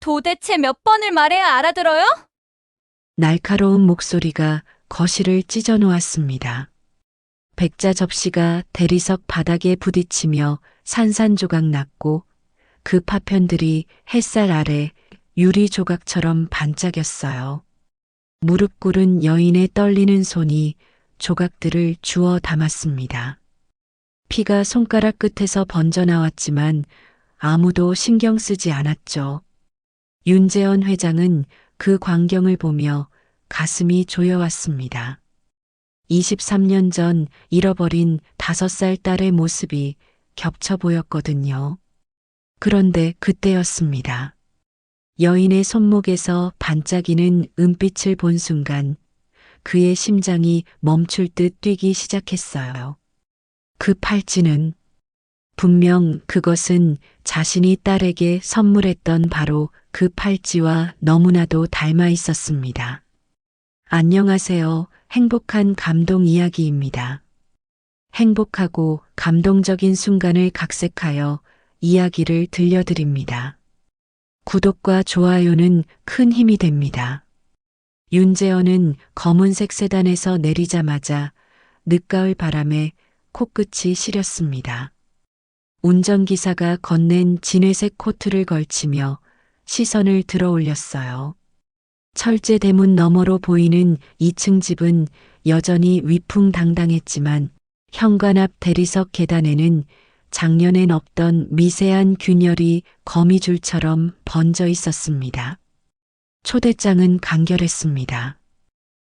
도대체 몇 번을 말해야 알아들어요? 날카로운 목소리가 거실을 찢어 놓았습니다. 백자 접시가 대리석 바닥에 부딪히며 산산조각 났고 그 파편들이 햇살 아래 유리 조각처럼 반짝였어요. 무릎 꿇은 여인의 떨리는 손이 조각들을 주워 담았습니다. 피가 손가락 끝에서 번져 나왔지만 아무도 신경 쓰지 않았죠. 윤재원 회장은 그 광경을 보며 가슴이 조여왔습니다. 23년 전 잃어버린 5살 딸의 모습이 겹쳐 보였거든요. 그런데 그때였습니다. 여인의 손목에서 반짝이는 은빛을 본 순간 그의 심장이 멈출 듯 뛰기 시작했어요. 그 팔찌는 분명 그것은 자신이 딸에게 선물했던 바로 그 팔찌와 너무나도 닮아 있었습니다. 안녕하세요. 행복한 감동 이야기입니다. 행복하고 감동적인 순간을 각색하여 이야기를 들려드립니다. 구독과 좋아요는 큰 힘이 됩니다. 윤재원은 검은색 세단에서 내리자마자 늦가을 바람에 코끝이 시렸습니다. 운전기사가 건넨 진회색 코트를 걸치며 시선을 들어 올렸어요. 철제 대문 너머로 보이는 2층 집은 여전히 위풍당당했지만 현관 앞 대리석 계단에는 작년엔 없던 미세한 균열이 거미줄처럼 번져 있었습니다. 초대장은 간결했습니다.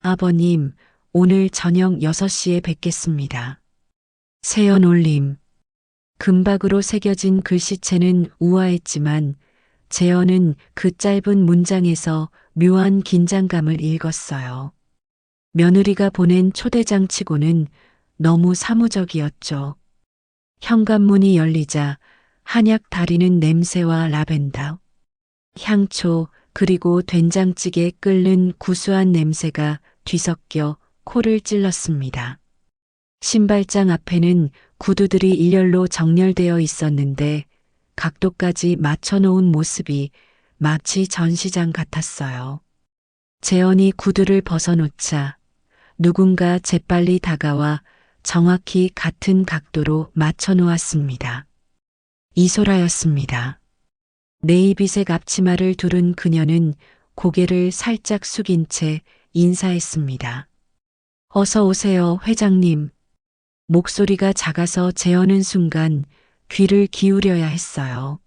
아버님, 오늘 저녁 6시에 뵙겠습니다. 세연 올림. 금박으로 새겨진 글씨체는 우아했지만 재현은 그 짧은 문장에서 묘한 긴장감을 읽었어요. 며느리가 보낸 초대장 치고는 너무 사무적이었죠. 현관문이 열리자 한약 달이는 냄새와 라벤더, 향초 그리고 된장찌개 끓는 구수한 냄새가 뒤섞여 코를 찔렀습니다. 신발장 앞에는 구두들이 일렬로 정렬되어 있었는데 각도까지 맞춰놓은 모습이 마치 전시장 같았어요. 재현이 구두를 벗어놓자 누군가 재빨리 다가와 정확히 같은 각도로 맞춰 놓았습니다. 이소라였습니다. 네이비색 앞치마를 두른 그녀는 고개를 살짝 숙인 채 인사했습니다. 어서 오세요, 회장님. 목소리가 작아서 재현은 순간 귀를 기울여야 했어요.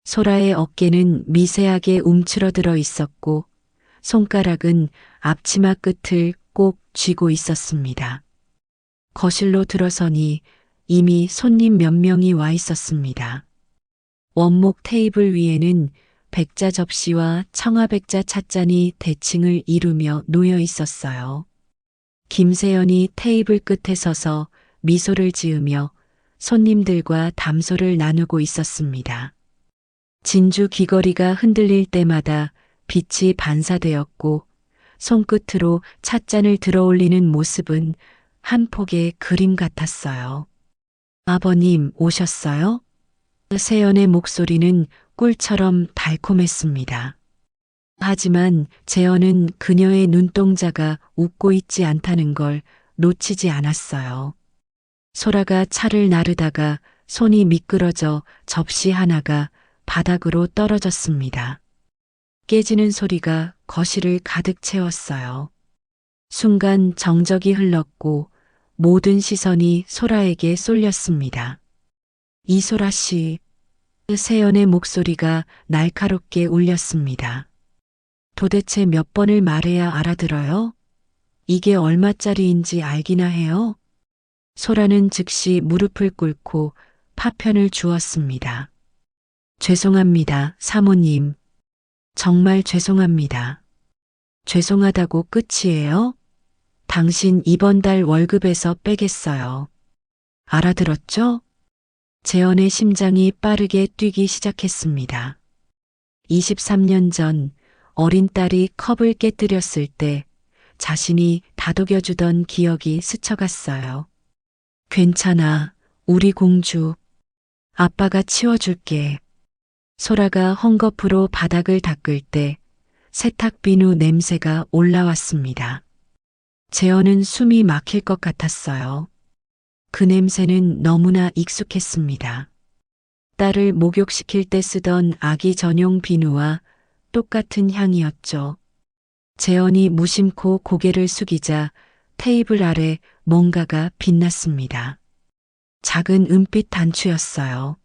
소라의 어깨는 미세하게 움츠러들어 있었고 손가락은 앞치마 끝을 꼭 쥐고 있었습니다. 거실로 들어서니 이미 손님 몇 명이 와 있었습니다. 원목 테이블 위에는 백자 접시와 청아백자 찻잔이 대칭을 이루며 놓여 있었어요. 김세연이 테이블 끝에 서서 미소를 지으며 손님들과 담소를 나누고 있었습니다. 진주 귀걸이가 흔들릴 때마다 빛이 반사되었고 손끝으로 찻잔을 들어 올리는 모습은 한 폭의 그림 같았어요. 아버님 오셨어요? 세연의 목소리는 꿀처럼 달콤했습니다. 하지만 재현은 그녀의 눈동자가 웃고 있지 않다는 걸 놓치지 않았어요. 소라가 차를 나르다가 손이 미끄러져 접시 하나가 바닥으로 떨어졌습니다. 깨지는 소리가 거실을 가득 채웠어요. 순간 정적이 흘렀고 모든 시선이 소라에게 쏠렸습니다. 이소라 씨, 세연의 목소리가 날카롭게 울렸습니다. 도대체 몇 번을 말해야 알아들어요? 이게 얼마짜리인지 알기나 해요? 소라는 즉시 무릎을 꿇고 파편을 주었습니다. 죄송합니다, 사모님. 정말 죄송합니다. 죄송하다고 끝이에요? 당신 이번 달 월급에서 빼겠어요. 알아들었죠? 재현의 심장이 빠르게 뛰기 시작했습니다. 23년 전 어린 딸이 컵을 깨뜨렸을 때 자신이 다독여주던 기억이 스쳐갔어요. 괜찮아, 우리 공주. 아빠가 치워줄게. 소라가 헝겊으로 바닥을 닦을 때 세탁 비누 냄새가 올라왔습니다. 재현은 숨이 막힐 것 같았어요. 그 냄새는 너무나 익숙했습니다. 딸을 목욕시킬 때 쓰던 아기 전용 비누와 똑같은 향이었죠. 재현이 무심코 고개를 숙이자 테이블 아래 뭔가가 빛났습니다. 작은 은빛 단추였어요.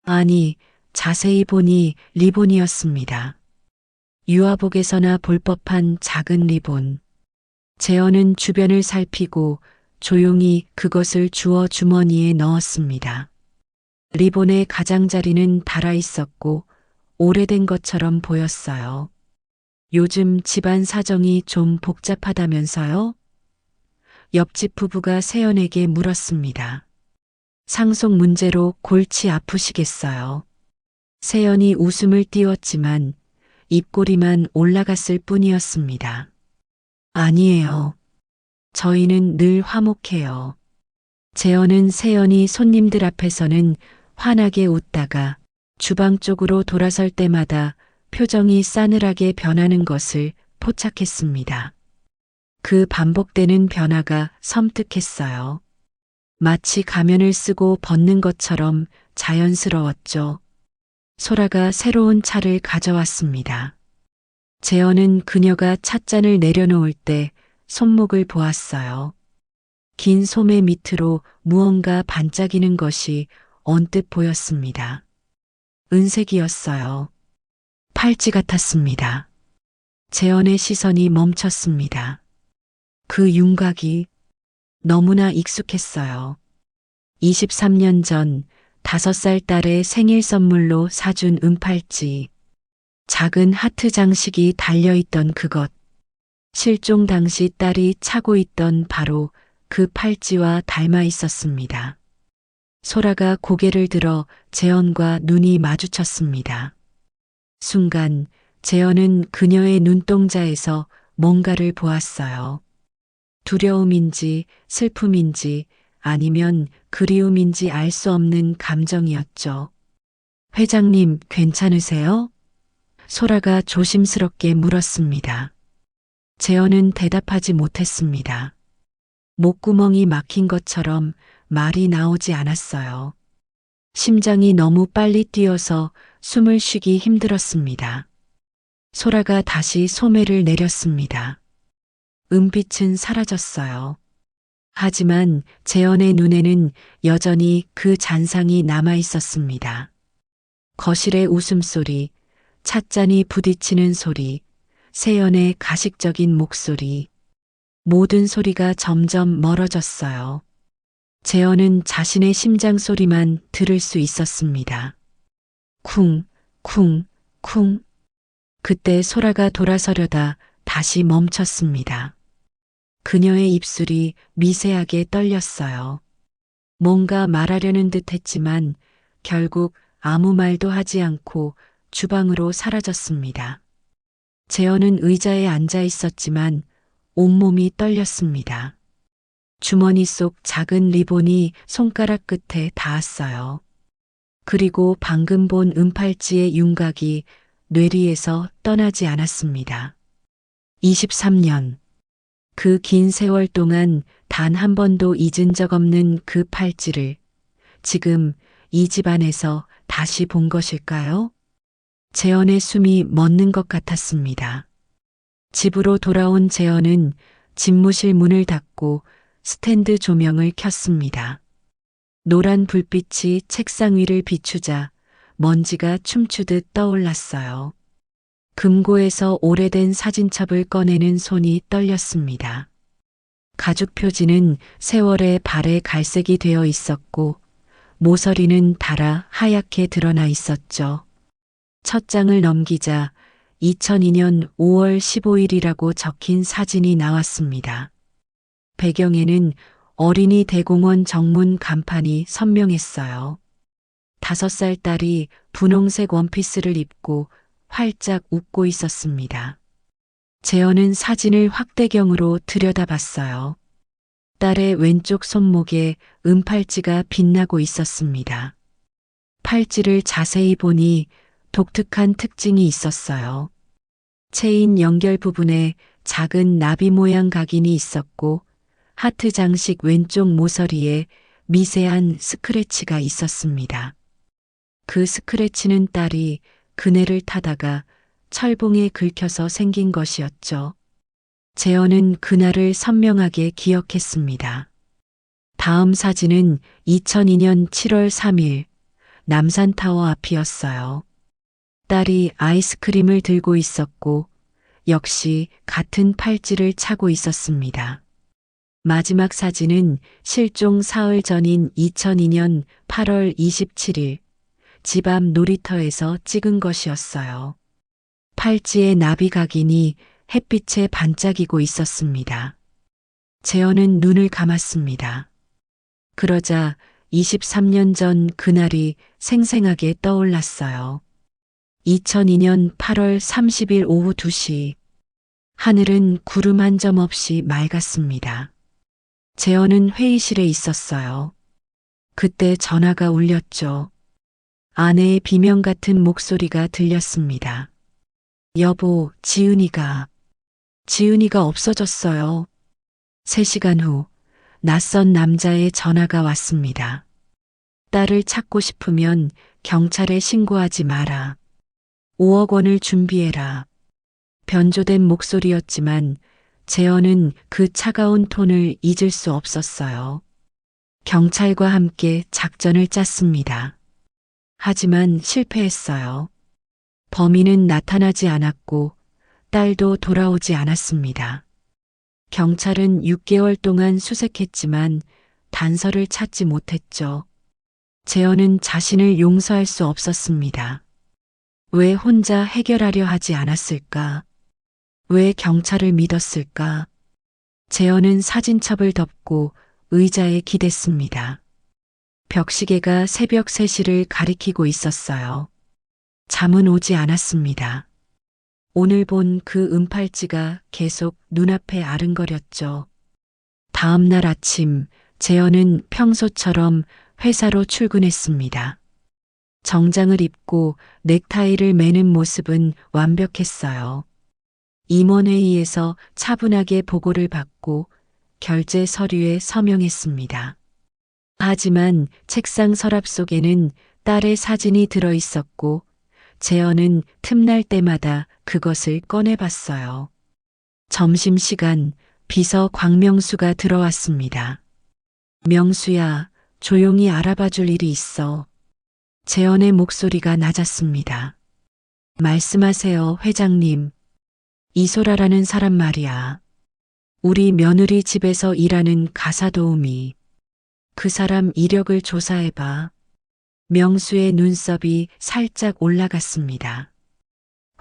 아니, 자세히 보니 리본이었습니다. 유아복에서나 볼 법한 작은 리본. 재현은 주변을 살피고 조용히 그것을 주워 주머니에 넣었습니다. 리본의 가장자리는 닳아 있었고 오래된 것처럼 보였어요. 요즘 집안 사정이 좀 복잡하다면서요? 옆집 부부가 세연에게 물었습니다. 상속 문제로 골치 아프시겠어요. 세연이 웃음을 띄웠지만 입꼬리만 올라갔을 뿐이었습니다. 아니에요. 저희는 늘 화목해요. 재현은 세연이 손님들 앞에서는 환하게 웃다가 주방 쪽으로 돌아설 때마다 표정이 싸늘하게 변하는 것을 포착했습니다. 그 반복되는 변화가 섬뜩했어요. 마치 가면을 쓰고 벗는 것처럼 자연스러웠죠. 소라가 새로운 차를 가져왔습니다. 재현은 그녀가 찻잔을 내려놓을 때 손목을 보았어요. 긴 소매 밑으로 무언가 반짝이는 것이 언뜻 보였습니다. 은색이었어요. 팔찌 같았습니다. 재현의 시선이 멈췄습니다. 그 윤곽이 너무나 익숙했어요. 23년 전 5살 딸의 생일 선물로 사준 은팔찌. 작은 하트 장식이 달려있던 그것. 실종 당시 딸이 차고 있던 바로 그 팔찌와 닮아 있었습니다. 소라가 고개를 들어 재현과 눈이 마주쳤습니다. 순간 재현은 그녀의 눈동자에서 뭔가를 보았어요. 두려움인지 슬픔인지 아니면 그리움인지 알 수 없는 감정이었죠. 회장님, 괜찮으세요? 소라가 조심스럽게 물었습니다. 재현은 대답하지 못했습니다. 목구멍이 막힌 것처럼 말이 나오지 않았어요. 심장이 너무 빨리 뛰어서 숨을 쉬기 힘들었습니다. 소라가 다시 소매를 내렸습니다. 은빛은 사라졌어요. 하지만 재현의 눈에는 여전히 그 잔상이 남아 있었습니다. 거실의 웃음소리, 찻잔이 부딪히는 소리, 세연의 가식적인 목소리. 모든 소리가 점점 멀어졌어요. 재현은 자신의 심장 소리만 들을 수 있었습니다. 쿵, 쿵, 쿵. 그때 소라가 돌아서려다 다시 멈췄습니다. 그녀의 입술이 미세하게 떨렸어요. 뭔가 말하려는 듯 했지만 결국 아무 말도 하지 않고 주방으로 사라졌습니다. 재현은 의자에 앉아 있었지만 온몸이 떨렸습니다. 주머니 속 작은 리본이 손가락 끝에 닿았어요. 그리고 방금 본 은팔찌의 윤곽이 뇌리에서 떠나지 않았습니다. 23년. 그 긴 세월 동안 단 한 번도 잊은 적 없는 그 팔찌를 지금 이 집안에서 다시 본 것일까요? 재현의 숨이 멎는 것 같았습니다. 집으로 돌아온 재현은 집무실 문을 닫고 스탠드 조명을 켰습니다. 노란 불빛이 책상 위를 비추자 먼지가 춤추듯 떠올랐어요. 금고에서 오래된 사진첩을 꺼내는 손이 떨렸습니다. 가죽 표지는 세월의 발에 갈색이 되어 있었고 모서리는 닳아 하얗게 드러나 있었죠. 첫 장을 넘기자 2002년 5월 15일이라고 적힌 사진이 나왔습니다. 배경에는 어린이 대공원 정문 간판이 선명했어요. 5살 딸이 분홍색 원피스를 입고 활짝 웃고 있었습니다. 재현은 사진을 확대경으로 들여다봤어요. 딸의 왼쪽 손목에 은팔찌가 빛나고 있었습니다. 팔찌를 자세히 보니 독특한 특징이 있었어요. 체인 연결 부분에 작은 나비 모양 각인이 있었고 하트 장식 왼쪽 모서리에 미세한 스크래치가 있었습니다. 그 스크래치는 딸이 그네를 타다가 철봉에 긁혀서 생긴 것이었죠. 재현은 그날을 선명하게 기억했습니다. 다음 사진은 2002년 7월 3일 남산타워 앞이었어요. 딸이 아이스크림을 들고 있었고 역시 같은 팔찌를 차고 있었습니다. 마지막 사진은 실종 사흘 전인 2002년 8월 27일 집 앞 놀이터에서 찍은 것이었어요. 팔찌의 나비 각인이 햇빛에 반짝이고 있었습니다. 재현은 눈을 감았습니다. 그러자 23년 전 그날이 생생하게 떠올랐어요. 2002년 8월 30일 오후 2시. 하늘은 구름 한 점 없이 맑았습니다. 재현은 회의실에 있었어요. 그때 전화가 울렸죠. 아내의 비명 같은 목소리가 들렸습니다. 여보, 지은이가 없어졌어요. 3시간 후 낯선 남자의 전화가 왔습니다. 딸을 찾고 싶으면 경찰에 신고하지 마라. 5억 원을 준비해라. 변조된 목소리였지만 재현은 그 차가운 톤을 잊을 수 없었어요. 경찰과 함께 작전을 짰습니다. 하지만 실패했어요. 범인은 나타나지 않았고 딸도 돌아오지 않았습니다. 경찰은 6개월 동안 수색했지만 단서를 찾지 못했죠. 재현은 자신을 용서할 수 없었습니다. 왜 혼자 해결하려 하지 않았을까? 왜 경찰을 믿었을까? 재현은 사진첩을 덮고 의자에 기댔습니다. 벽시계가 새벽 3시를 가리키고 있었어요. 잠은 오지 않았습니다. 오늘 본 그 은팔찌가 계속 눈앞에 아른거렸죠. 다음 날 아침 재현은 평소처럼 회사로 출근했습니다. 정장을 입고 넥타이를 매는 모습은 완벽했어요. 임원회의에서 차분하게 보고를 받고 결제 서류에 서명했습니다. 하지만 책상 서랍 속에는 딸의 사진이 들어 있었고 재현은 틈날 때마다 그것을 꺼내봤어요. 점심시간 비서 광명수가 들어왔습니다. 명수야, 조용히 알아봐 줄 일이 있어. 재현의 목소리가 낮았습니다. 말씀하세요, 회장님. 이소라라는 사람 말이야. 우리 며느리 집에서 일하는 가사도우미. 그 사람 이력을 조사해봐. 명수의 눈썹이 살짝 올라갔습니다.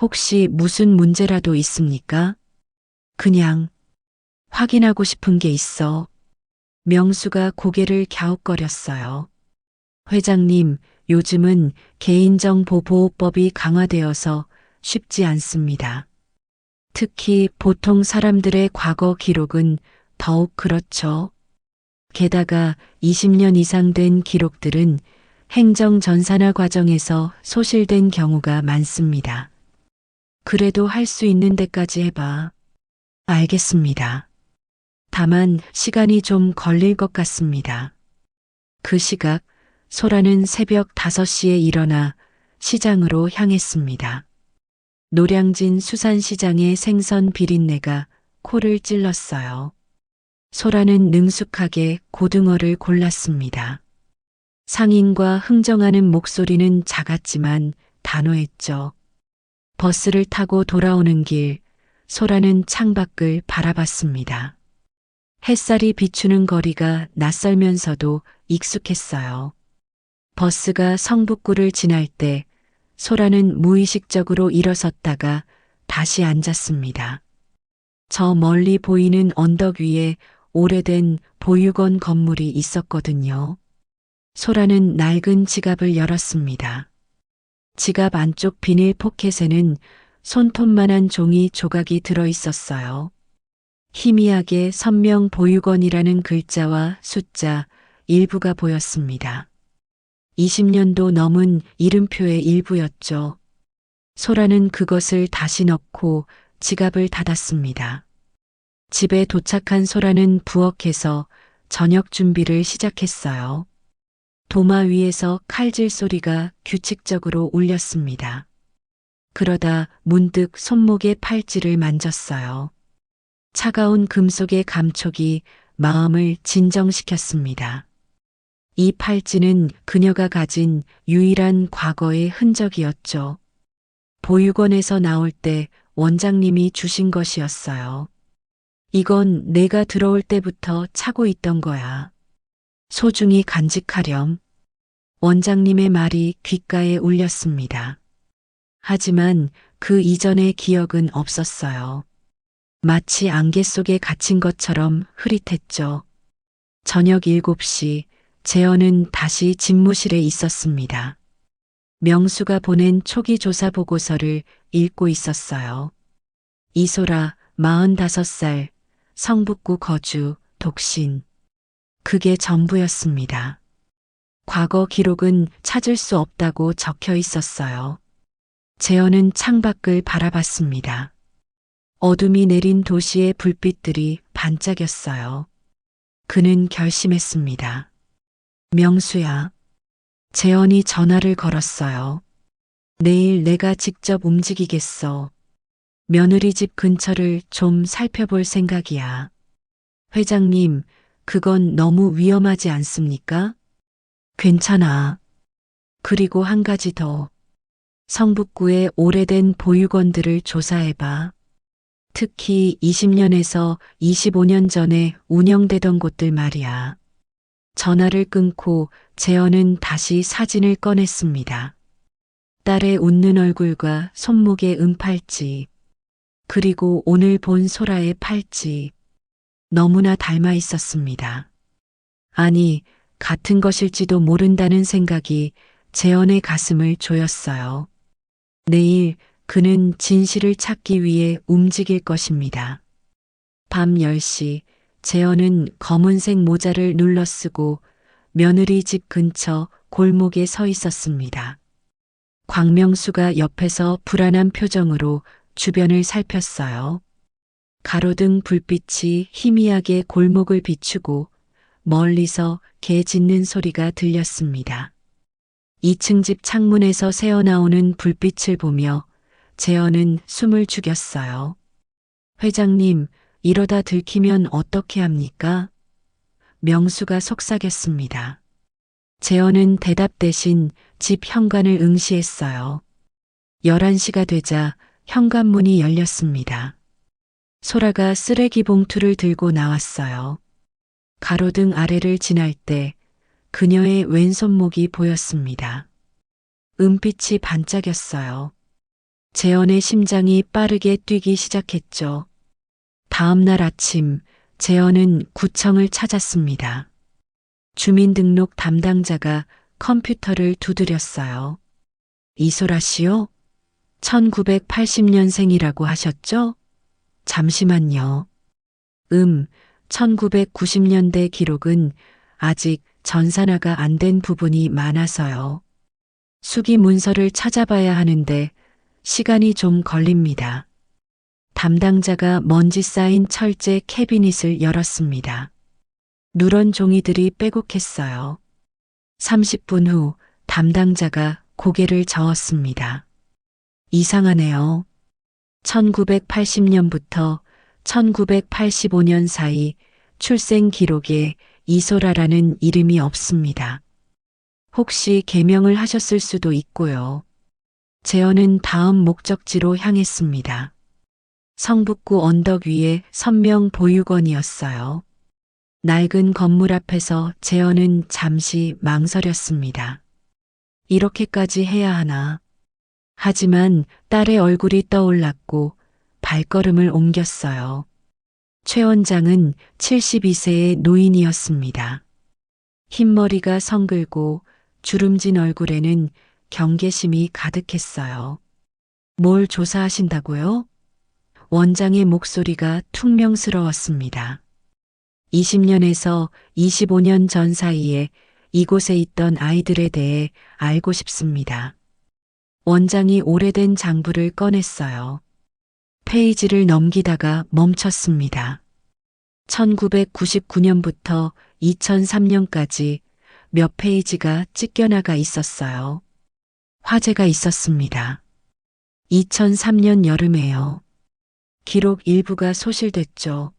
혹시 무슨 문제라도 있습니까? 그냥 확인하고 싶은 게 있어. 명수가 고개를 갸웃거렸어요. 회장님, 요즘은 개인정보보호법이 강화되어서 쉽지 않습니다. 특히 보통 사람들의 과거 기록은 더욱 그렇죠. 게다가 20년 이상 된 기록들은 행정 전산화 과정에서 소실된 경우가 많습니다. 그래도 할 수 있는 데까지 해봐. 알겠습니다. 다만 시간이 좀 걸릴 것 같습니다. 그 시각 소라는 새벽 5시에 일어나 시장으로 향했습니다. 노량진 수산시장의 생선 비린내가 코를 찔렀어요. 소라는 능숙하게 고등어를 골랐습니다. 상인과 흥정하는 목소리는 작았지만 단호했죠. 버스를 타고 돌아오는 길, 소라는 창밖을 바라봤습니다. 햇살이 비추는 거리가 낯설면서도 익숙했어요. 버스가 성북구를 지날 때 소라는 무의식적으로 일어섰다가 다시 앉았습니다. 저 멀리 보이는 언덕 위에 오래된 보육원 건물이 있었거든요. 소라는 낡은 지갑을 열었습니다. 지갑 안쪽 비닐 포켓에는 손톱만한 종이 조각이 들어 있었어요. 희미하게 선명 보육원이라는 글자와 숫자 일부가 보였습니다. 20년도 넘은 이름표의 일부였죠. 소라는 그것을 다시 넣고 지갑을 닫았습니다. 집에 도착한 소라는 부엌에서 저녁 준비를 시작했어요. 도마 위에서 칼질 소리가 규칙적으로 울렸습니다. 그러다 문득 손목에 팔찌를 만졌어요. 차가운 금속의 감촉이 마음을 진정시켰습니다. 이 팔찌는 그녀가 가진 유일한 과거의 흔적이었죠. 보육원에서 나올 때 원장님이 주신 것이었어요. 이건 내가 들어올 때부터 차고 있던 거야. 소중히 간직하렴. 원장님의 말이 귓가에 울렸습니다. 하지만 그 이전의 기억은 없었어요. 마치 안개 속에 갇힌 것처럼 흐릿했죠. 저녁 7시, 재현은 다시 집무실에 있었습니다. 명수가 보낸 초기 조사 보고서를 읽고 있었어요. 이소라, 45살, 성북구 거주, 독신. 그게 전부였습니다. 과거 기록은 찾을 수 없다고 적혀 있었어요. 재현은 창밖을 바라봤습니다. 어둠이 내린 도시의 불빛들이 반짝였어요. 그는 결심했습니다. 명수야. 재현이 전화를 걸었어요. 내일 내가 직접 움직이겠어. 며느리 집 근처를 좀 살펴볼 생각이야. 회장님, 그건 너무 위험하지 않습니까? 괜찮아. 그리고 한 가지 더. 성북구의 오래된 보육원들을 조사해봐. 특히 20년에서 25년 전에 운영되던 곳들 말이야. 전화를 끊고 재현은 다시 사진을 꺼냈습니다. 딸의 웃는 얼굴과 손목의 은팔찌, 그리고 오늘 본 소라의 팔찌. 너무나 닮아 있었습니다. 아니, 같은 것일지도 모른다는 생각이 재현의 가슴을 조였어요. 내일 그는 진실을 찾기 위해 움직일 것입니다. 밤 10시, 재현은 검은색 모자를 눌러쓰고 며느리 집 근처 골목에 서 있었습니다. 광명수가 옆에서 불안한 표정으로 주변을 살폈어요. 가로등 불빛이 희미하게 골목을 비추고 멀리서 개 짖는 소리가 들렸습니다. 2층 집 창문에서 새어나오는 불빛을 보며 재현은 숨을 죽였어요. 회장님, 이러다 들키면 어떻게 합니까? 명수가 속삭였습니다. 재현은 대답 대신 집 현관을 응시했어요. 11시가 되자 현관문이 열렸습니다. 소라가 쓰레기 봉투를 들고 나왔어요. 가로등 아래를 지날 때 그녀의 왼손목이 보였습니다. 은빛이 반짝였어요. 재현의 심장이 빠르게 뛰기 시작했죠. 다음 날 아침, 재현은 구청을 찾았습니다. 주민등록 담당자가 컴퓨터를 두드렸어요. 이소라 씨요? 1980년생이라고 하셨죠? 잠시만요. 1990년대 기록은 아직 전산화가 안 된 부분이 많아서요. 수기 문서를 찾아봐야 하는데 시간이 좀 걸립니다. 담당자가 먼지 쌓인 철제 캐비닛을 열었습니다. 누런 종이들이 빼곡했어요. 30분 후 담당자가 고개를 저었습니다. 이상하네요. 1980년부터 1985년 사이 출생 기록에 이소라라는 이름이 없습니다. 혹시 개명을 하셨을 수도 있고요. 재현은 다음 목적지로 향했습니다. 성북구 언덕 위의 선명 보육원이었어요. 낡은 건물 앞에서 재현은 잠시 망설였습니다. 이렇게까지 해야 하나. 하지만 딸의 얼굴이 떠올랐고 발걸음을 옮겼어요. 최 원장은 72세의 노인이었습니다. 흰머리가 성글고 주름진 얼굴에는 경계심이 가득했어요. 뭘 조사하신다고요? 원장의 목소리가 퉁명스러웠습니다. 20년에서 25년 전 사이에 이곳에 있던 아이들에 대해 알고 싶습니다. 원장이 오래된 장부를 꺼냈어요. 페이지를 넘기다가 멈췄습니다. 1999년부터 2003년까지 몇 페이지가 찢겨나가 있었어요. 화재가 있었습니다. 2003년 여름에요. 기록 일부가 소실됐죠.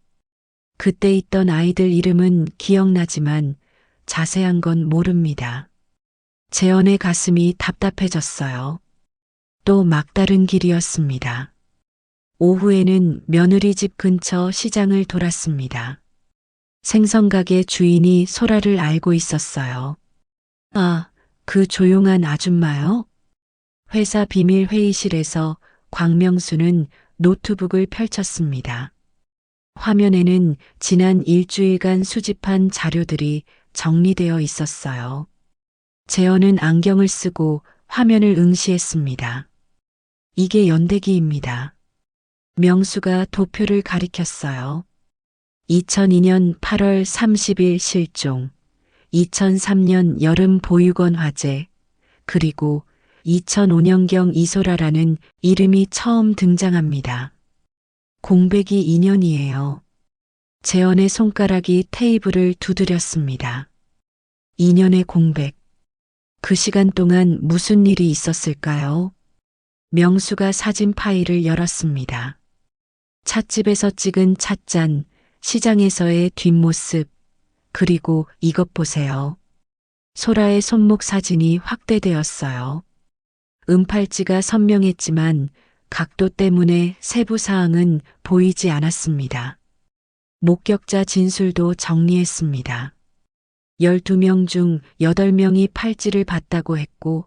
그때 있던 아이들 이름은 기억나지만 자세한 건 모릅니다. 재현의 가슴이 답답해졌어요. 또 막다른 길이었습니다. 오후에는 며느리 집 근처 시장을 돌았습니다. 생선가게 주인이 소라를 알고 있었어요. 아, 그 조용한 아줌마요? 회사 비밀 회의실에서 광명수는 노트북을 펼쳤습니다. 화면에는 지난 일주일간 수집한 자료들이 정리되어 있었어요. 재현은 안경을 쓰고 화면을 응시했습니다. 이게 연대기입니다. 명수가 도표를 가리켰어요. 2002년 8월 30일 실종, 2003년 여름 보육원 화재, 그리고 2005년경 이소라라는 이름이 처음 등장합니다. 공백이 2년이에요. 재현의 손가락이 테이블을 두드렸습니다. 2년의 공백. 그 시간 동안 무슨 일이 있었을까요? 명수가 사진 파일을 열었습니다. 찻집에서 찍은 찻잔, 시장에서의 뒷모습, 그리고 이것 보세요. 소라의 손목 사진이 확대되었어요. 은팔찌가 선명했지만 각도 때문에 세부 사항은 보이지 않았습니다. 목격자 진술도 정리했습니다. 12명 중 8명이 팔찌를 봤다고 했고,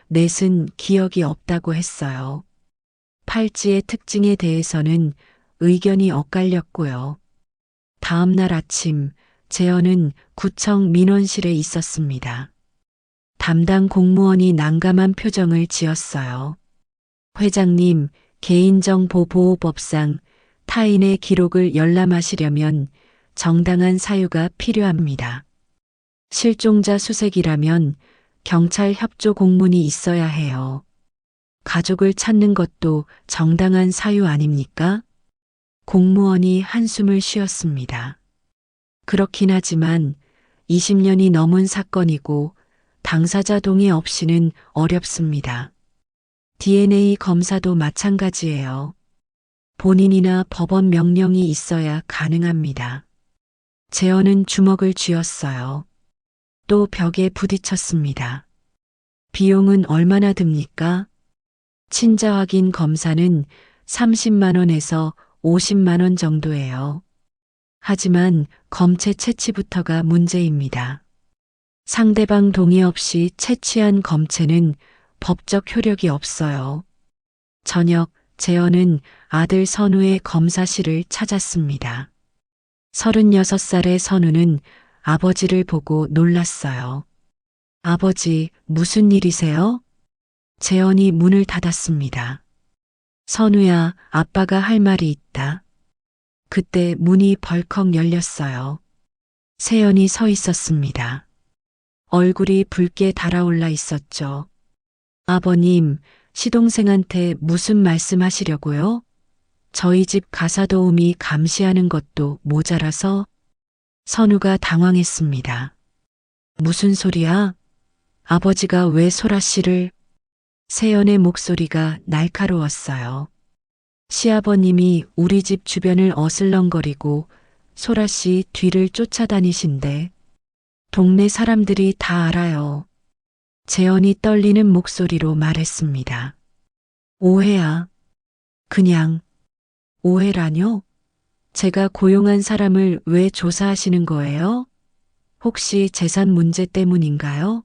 넷은 기억이 없다고 했어요. 팔찌의 특징에 대해서는 의견이 엇갈렸고요. 다음 날 아침, 재현은 구청 민원실에 있었습니다. 담당 공무원이 난감한 표정을 지었어요. 회장님, 개인정보보호법상 타인의 기록을 열람하시려면 정당한 사유가 필요합니다. 실종자 수색이라면 경찰 협조 공문이 있어야 해요. 가족을 찾는 것도 정당한 사유 아닙니까? 공무원이 한숨을 쉬었습니다. 그렇긴 하지만 20년이 넘은 사건이고 당사자 동의 없이는 어렵습니다. DNA 검사도 마찬가지예요. 본인이나 법원 명령이 있어야 가능합니다. 재현은 주먹을 쥐었어요. 또 벽에 부딪혔습니다. 비용은 얼마나 듭니까? 친자 확인 검사는 30만 원에서 50만 원 정도예요. 하지만 검체 채취부터가 문제입니다. 상대방 동의 없이 채취한 검체는 법적 효력이 없어요. 저녁, 재현은 아들 선우의 검사실을 찾았습니다. 36살의 선우는 아버지를 보고 놀랐어요. 아버지, 무슨 일이세요? 재현이 문을 닫았습니다. 선우야, 아빠가 할 말이 있다. 그때 문이 벌컥 열렸어요. 세연이 서 있었습니다. 얼굴이 붉게 달아올라 있었죠. 아버님, 시동생한테 무슨 말씀하시려고요? 저희 집 가사도우미 감시하는 것도 모자라서? 선우가 당황했습니다. 무슨 소리야? 아버지가 왜 소라 씨를? 세연의 목소리가 날카로웠어요. 시아버님이 우리 집 주변을 어슬렁거리고 소라 씨 뒤를 쫓아다니신데 동네 사람들이 다 알아요. 재현이 떨리는 목소리로 말했습니다. 오해야. 그냥 오해라뇨? 제가 고용한 사람을 왜 조사하시는 거예요? 혹시 재산 문제 때문인가요?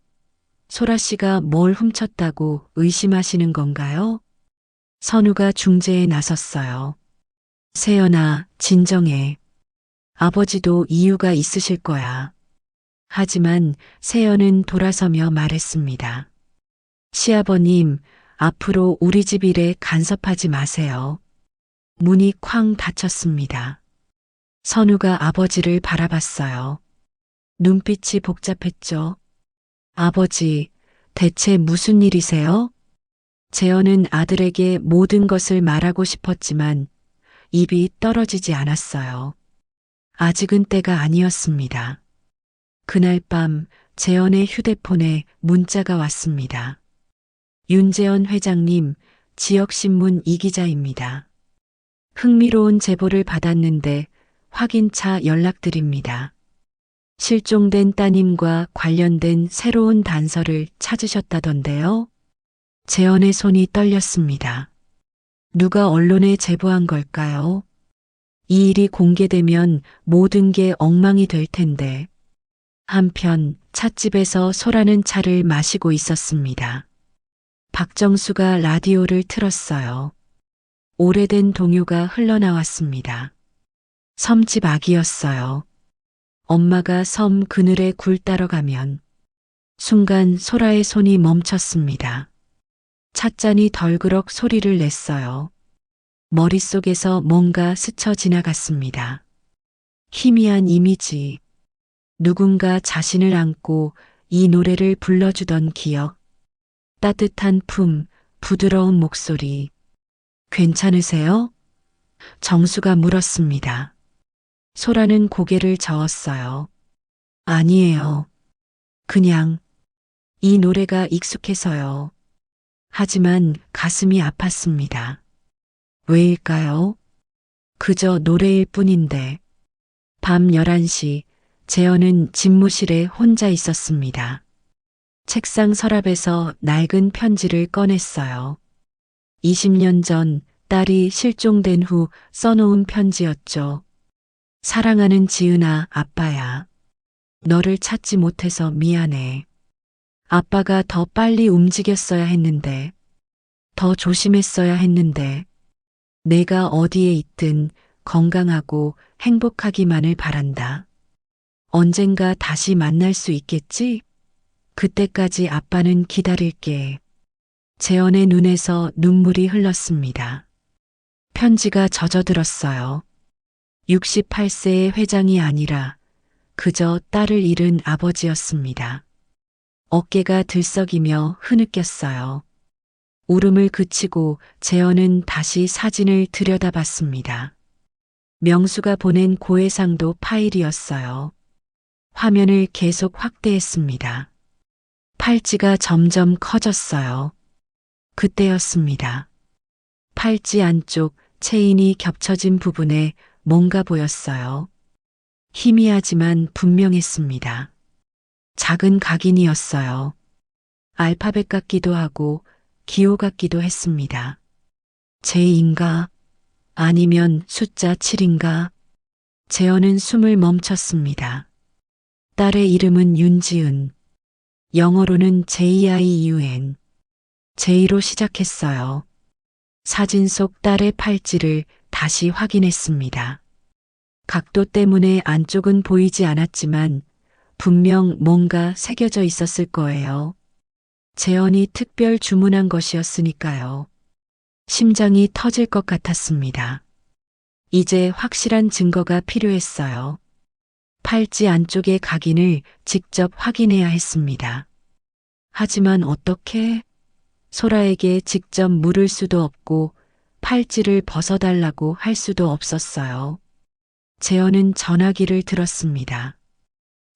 소라 씨가 뭘 훔쳤다고 의심하시는 건가요? 선우가 중재에 나섰어요. 세연아, 진정해. 아버지도 이유가 있으실 거야. 하지만 세연은 돌아서며 말했습니다. 시아버님, 앞으로 우리 집 일에 간섭하지 마세요. 문이 쾅 닫혔습니다. 선우가 아버지를 바라봤어요. 눈빛이 복잡했죠. 아버지, 대체 무슨 일이세요? 재현은 아들에게 모든 것을 말하고 싶었지만 입이 떨어지지 않았어요. 아직은 때가 아니었습니다. 그날 밤 재현의 휴대폰에 문자가 왔습니다. 윤재현 회장님, 지역신문 이기자입니다. 흥미로운 제보를 받았는데 확인차 연락드립니다. 실종된 따님과 관련된 새로운 단서를 찾으셨다던데요? 재현의 손이 떨렸습니다. 누가 언론에 제보한 걸까요? 이 일이 공개되면 모든 게 엉망이 될 텐데. 한편 찻집에서 소라는 차를 마시고 있었습니다. 박정수가 라디오를 틀었어요. 오래된 동요가 흘러나왔습니다. 섬집 아기였어요. 엄마가 섬 그늘에 굴 따러 가면 순간 소라의 손이 멈췄습니다. 찻잔이 덜그럭 소리를 냈어요. 머릿속에서 뭔가 스쳐 지나갔습니다. 희미한 이미지. 누군가 자신을 안고 이 노래를 불러주던 기억. 따뜻한 품, 부드러운 목소리. 괜찮으세요? 정수가 물었습니다. 소라는 고개를 저었어요. 아니에요. 그냥 이 노래가 익숙해서요. 하지만 가슴이 아팠습니다. 왜일까요? 그저 노래일 뿐인데. 밤 11시 재현은 집무실에 혼자 있었습니다. 책상 서랍에서 낡은 편지를 꺼냈어요. 20년 전 딸이 실종된 후 써놓은 편지였죠. 사랑하는 지은아, 아빠야. 너를 찾지 못해서 미안해. 아빠가 더 빨리 움직였어야 했는데, 더 조심했어야 했는데, 내가 어디에 있든 건강하고 행복하기만을 바란다. 언젠가 다시 만날 수 있겠지? 그때까지 아빠는 기다릴게. 재현의 눈에서 눈물이 흘렀습니다. 편지가 젖어들었어요. 68세의 회장이 아니라 그저 딸을 잃은 아버지였습니다. 어깨가 들썩이며 흐느꼈어요. 울음을 그치고 재현은 다시 사진을 들여다봤습니다. 명수가 보낸 고해상도 파일이었어요. 화면을 계속 확대했습니다. 팔찌가 점점 커졌어요. 그때였습니다. 팔찌 안쪽 체인이 겹쳐진 부분에 뭔가 보였어요. 희미하지만 분명했습니다. 작은 각인이었어요. 알파벳 같기도 하고 기호 같기도 했습니다. J인가? 아니면 숫자 7인가? 재현은 숨을 멈췄습니다. 딸의 이름은 윤지은. 영어로는 JIUN. J로 시작했어요. 사진 속 딸의 팔찌를 다시 확인했습니다. 각도 때문에 안쪽은 보이지 않았지만 분명 뭔가 새겨져 있었을 거예요. 재현이 특별 주문한 것이었으니까요. 심장이 터질 것 같았습니다. 이제 확실한 증거가 필요했어요. 팔찌 안쪽의 각인을 직접 확인해야 했습니다. 하지만 어떻게? 소라에게 직접 물을 수도 없고 팔찌를 벗어달라고 할 수도 없었어요. 재현은 전화기를 들었습니다.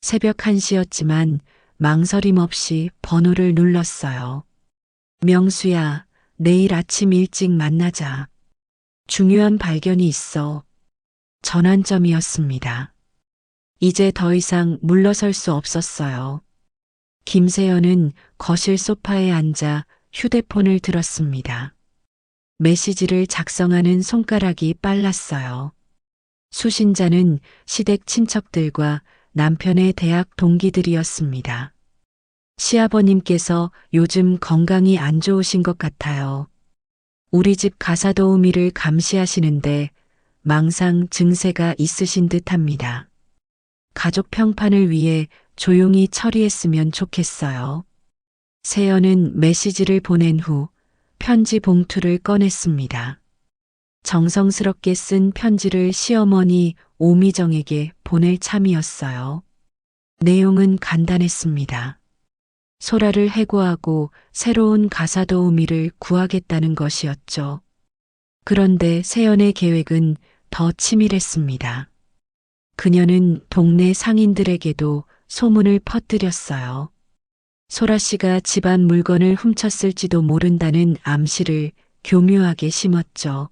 새벽 1시였지만 망설임 없이 번호를 눌렀어요. 명수야, 내일 아침 일찍 만나자. 중요한 발견이 있어. 전환점이었습니다. 이제 더 이상 물러설 수 없었어요. 김세연은 거실 소파에 앉아 휴대폰을 들었습니다. 메시지를 작성하는 손가락이 빨랐어요. 수신자는 시댁 친척들과 남편의 대학 동기들이었습니다. 시아버님께서 요즘 건강이 안 좋으신 것 같아요. 우리 집 가사도우미를 감시하시는데 망상 증세가 있으신 듯합니다. 가족 평판을 위해 조용히 처리했으면 좋겠어요. 세연은 메시지를 보낸 후 편지 봉투를 꺼냈습니다. 정성스럽게 쓴 편지를 시어머니 오미정에게 보낼 참이었어요. 내용은 간단했습니다. 소라를 해고하고 새로운 가사도우미를 구하겠다는 것이었죠. 그런데 세연의 계획은 더 치밀했습니다. 그녀는 동네 상인들에게도 소문을 퍼뜨렸어요. 소라 씨가 집안 물건을 훔쳤을지도 모른다는 암시를 교묘하게 심었죠.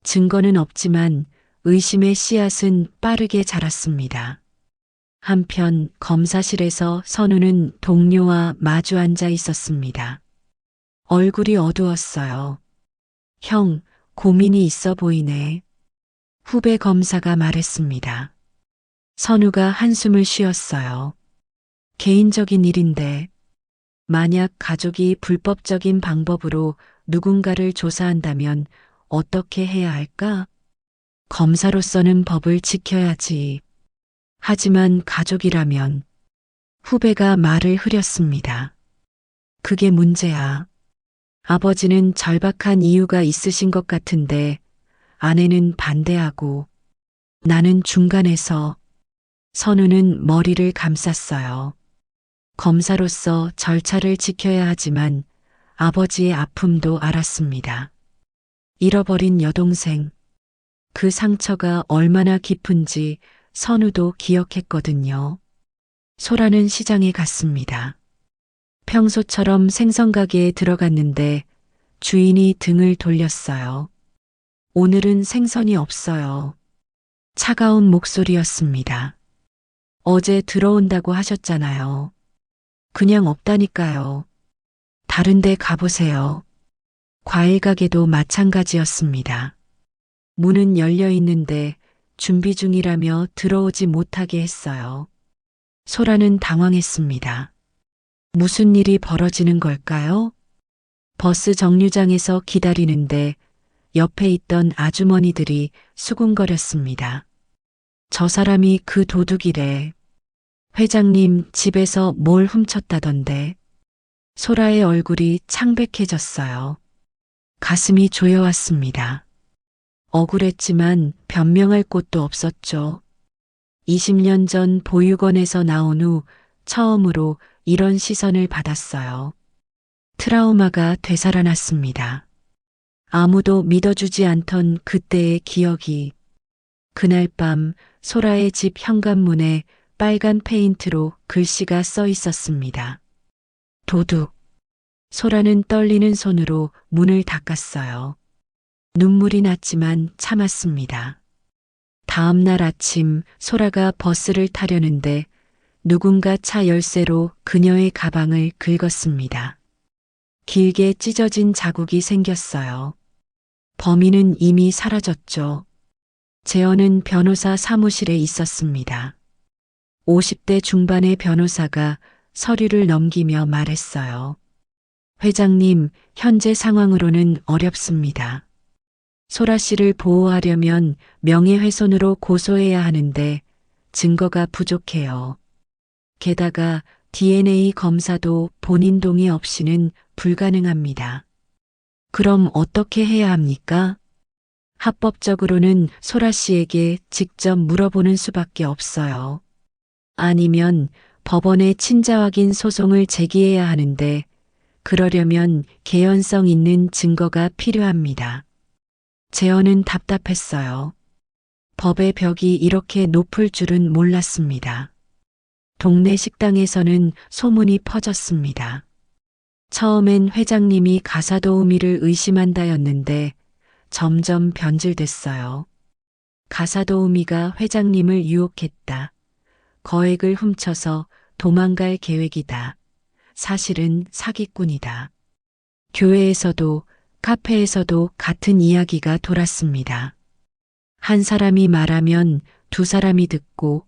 증거는 없지만 의심의 씨앗은 빠르게 자랐습니다. 한편 검사실에서 선우는 동료와 마주 앉아 있었습니다. 얼굴이 어두웠어요. 형, 고민이 있어 보이네. 후배 검사가 말했습니다. 선우가 한숨을 쉬었어요. 개인적인 일인데, 만약 가족이 불법적인 방법으로 누군가를 조사한다면 어떻게 해야 할까? 검사로서는 법을 지켜야지. 하지만 가족이라면 후배가 말을 흐렸습니다. 그게 문제야. 아버지는 절박한 이유가 있으신 것 같은데 아내는 반대하고 나는 중간에서. 선우는 머리를 감쌌어요. 검사로서 절차를 지켜야 하지만 아버지의 아픔도 알았습니다. 잃어버린 여동생. 그 상처가 얼마나 깊은지 선우도 기억했거든요. 소라는 시장에 갔습니다. 평소처럼 생선가게에 들어갔는데 주인이 등을 돌렸어요. 오늘은 생선이 없어요. 차가운 목소리였습니다. 어제 들어온다고 하셨잖아요. 그냥 없다니까요. 다른 데 가보세요. 과일 가게도 마찬가지였습니다. 문은 열려 있는데 준비 중이라며 들어오지 못하게 했어요. 소라는 당황했습니다. 무슨 일이 벌어지는 걸까요? 버스 정류장에서 기다리는데 옆에 있던 아주머니들이 수군거렸습니다. 저 사람이 그 도둑이래. 회장님 집에서 뭘 훔쳤다던데. 소라의 얼굴이 창백해졌어요. 가슴이 조여왔습니다. 억울했지만 변명할 곳도 없었죠. 20년 전 보육원에서 나온 후 처음으로 이런 시선을 받았어요. 트라우마가 되살아났습니다. 아무도 믿어주지 않던 그때의 기억이. 그날 밤 소라의 집 현관문에 빨간 페인트로 글씨가 써 있었습니다. 도둑. 소라는 떨리는 손으로 문을 닦았어요. 눈물이 났지만 참았습니다. 다음 날 아침 소라가 버스를 타려는데 누군가 차 열쇠로 그녀의 가방을 긁었습니다. 길게 찢어진 자국이 생겼어요. 범인은 이미 사라졌죠. 재현은 변호사 사무실에 있었습니다. 50대 중반의 변호사가 서류를 넘기며 말했어요. 회장님, 현재 상황으로는 어렵습니다. 소라 씨를 보호하려면 명예훼손으로 고소해야 하는데 증거가 부족해요. 게다가 DNA 검사도 본인 동의 없이는 불가능합니다. 그럼 어떻게 해야 합니까? 합법적으로는 소라 씨에게 직접 물어보는 수밖에 없어요. 아니면 법원에 친자 확인 소송을 제기해야 하는데 그러려면 개연성 있는 증거가 필요합니다. 재현은 답답했어요. 법의 벽이 이렇게 높을 줄은 몰랐습니다. 동네 식당에서는 소문이 퍼졌습니다. 처음엔 회장님이 가사도우미를 의심한다였는데 점점 변질됐어요. 가사도우미가 회장님을 유혹했다. 거액을 훔쳐서 도망갈 계획이다. 사실은 사기꾼이다. 교회에서도 카페에서도 같은 이야기가 돌았습니다. 한 사람이 말하면 두 사람이 듣고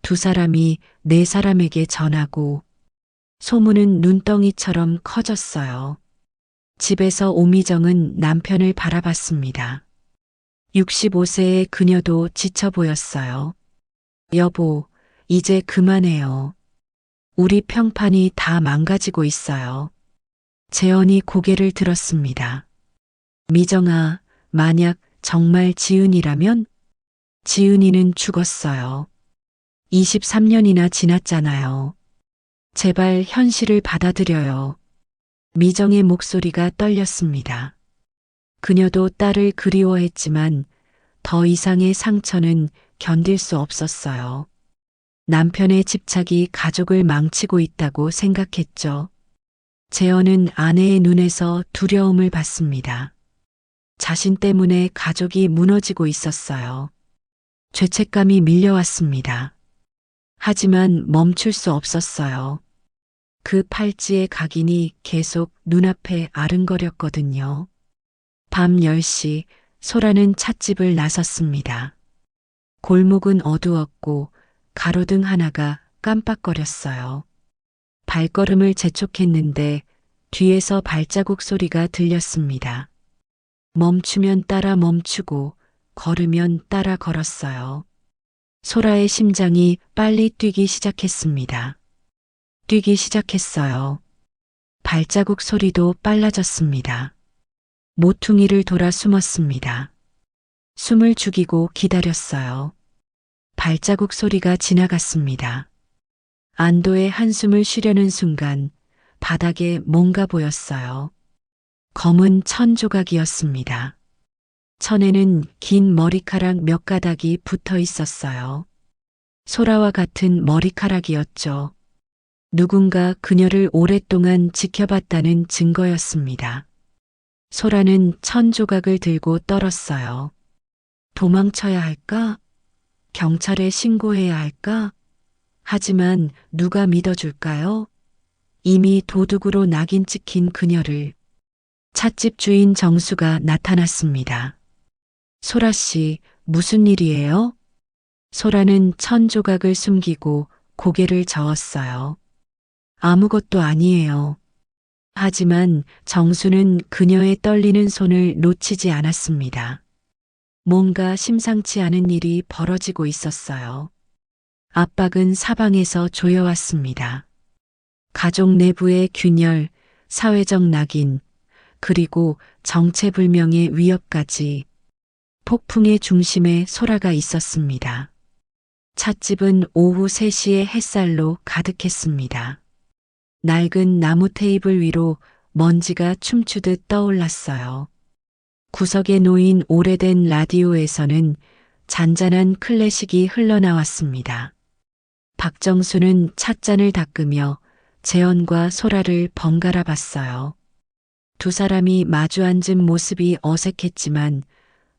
두 사람이 네 사람에게 전하고 소문은 눈덩이처럼 커졌어요. 집에서 오미정은 남편을 바라봤습니다. 65세의 그녀도 지쳐 보였어요. 여보, 이제 그만해요. 우리 평판이 다 망가지고 있어요. 재현이 고개를 들었습니다. 미정아, 만약 정말 지은이라면? 지은이는 죽었어요. 23년이나 지났잖아요. 제발 현실을 받아들여요. 미정의 목소리가 떨렸습니다. 그녀도 딸을 그리워했지만 더 이상의 상처는 견딜 수 없었어요. 남편의 집착이 가족을 망치고 있다고 생각했죠. 재현은 아내의 눈에서 두려움을 받습니다. 자신 때문에 가족이 무너지고 있었어요. 죄책감이 밀려왔습니다. 하지만 멈출 수 없었어요. 그 팔찌의 각인이 계속 눈앞에 아른거렸거든요. 밤 10시 소라는 찻집을 나섰습니다. 골목은 어두웠고 가로등 하나가 깜빡거렸어요. 발걸음을 재촉했는데 뒤에서 발자국 소리가 들렸습니다. 멈추면 따라 멈추고 걸으면 따라 걸었어요. 소라의 심장이 빨리 뛰기 시작했습니다. 뛰기 시작했어요. 발자국 소리도 빨라졌습니다. 모퉁이를 돌아 숨었습니다. 숨을 죽이고 기다렸어요. 발자국 소리가 지나갔습니다. 안도의 한숨을 쉬려는 순간 바닥에 뭔가 보였어요. 검은 천 조각이었습니다. 천에는 긴 머리카락 몇 가닥이 붙어 있었어요. 소라와 같은 머리카락이었죠. 누군가 그녀를 오랫동안 지켜봤다는 증거였습니다. 소라는 천 조각을 들고 떨었어요. 도망쳐야 할까? 경찰에 신고해야 할까? 하지만 누가 믿어줄까요? 이미 도둑으로 낙인 찍힌 그녀를. 찻집 주인 정수가 나타났습니다. 소라 씨, 무슨 일이에요? 소라는 천 조각을 숨기고 고개를 저었어요. 아무것도 아니에요. 하지만 정수는 그녀의 떨리는 손을 놓치지 않았습니다. 뭔가 심상치 않은 일이 벌어지고 있었어요. 압박은 사방에서 조여왔습니다. 가족 내부의 균열, 사회적 낙인, 그리고 정체불명의 위협까지. 폭풍의 중심에 소라가 있었습니다. 찻집은 오후 3시의 햇살로 가득했습니다. 낡은 나무 테이블 위로 먼지가 춤추듯 떠올랐어요. 구석에 놓인 오래된 라디오에서는 잔잔한 클래식이 흘러나왔습니다. 박정수는 찻잔을 닦으며 재현과 소라를 번갈아 봤어요. 두 사람이 마주 앉은 모습이 어색했지만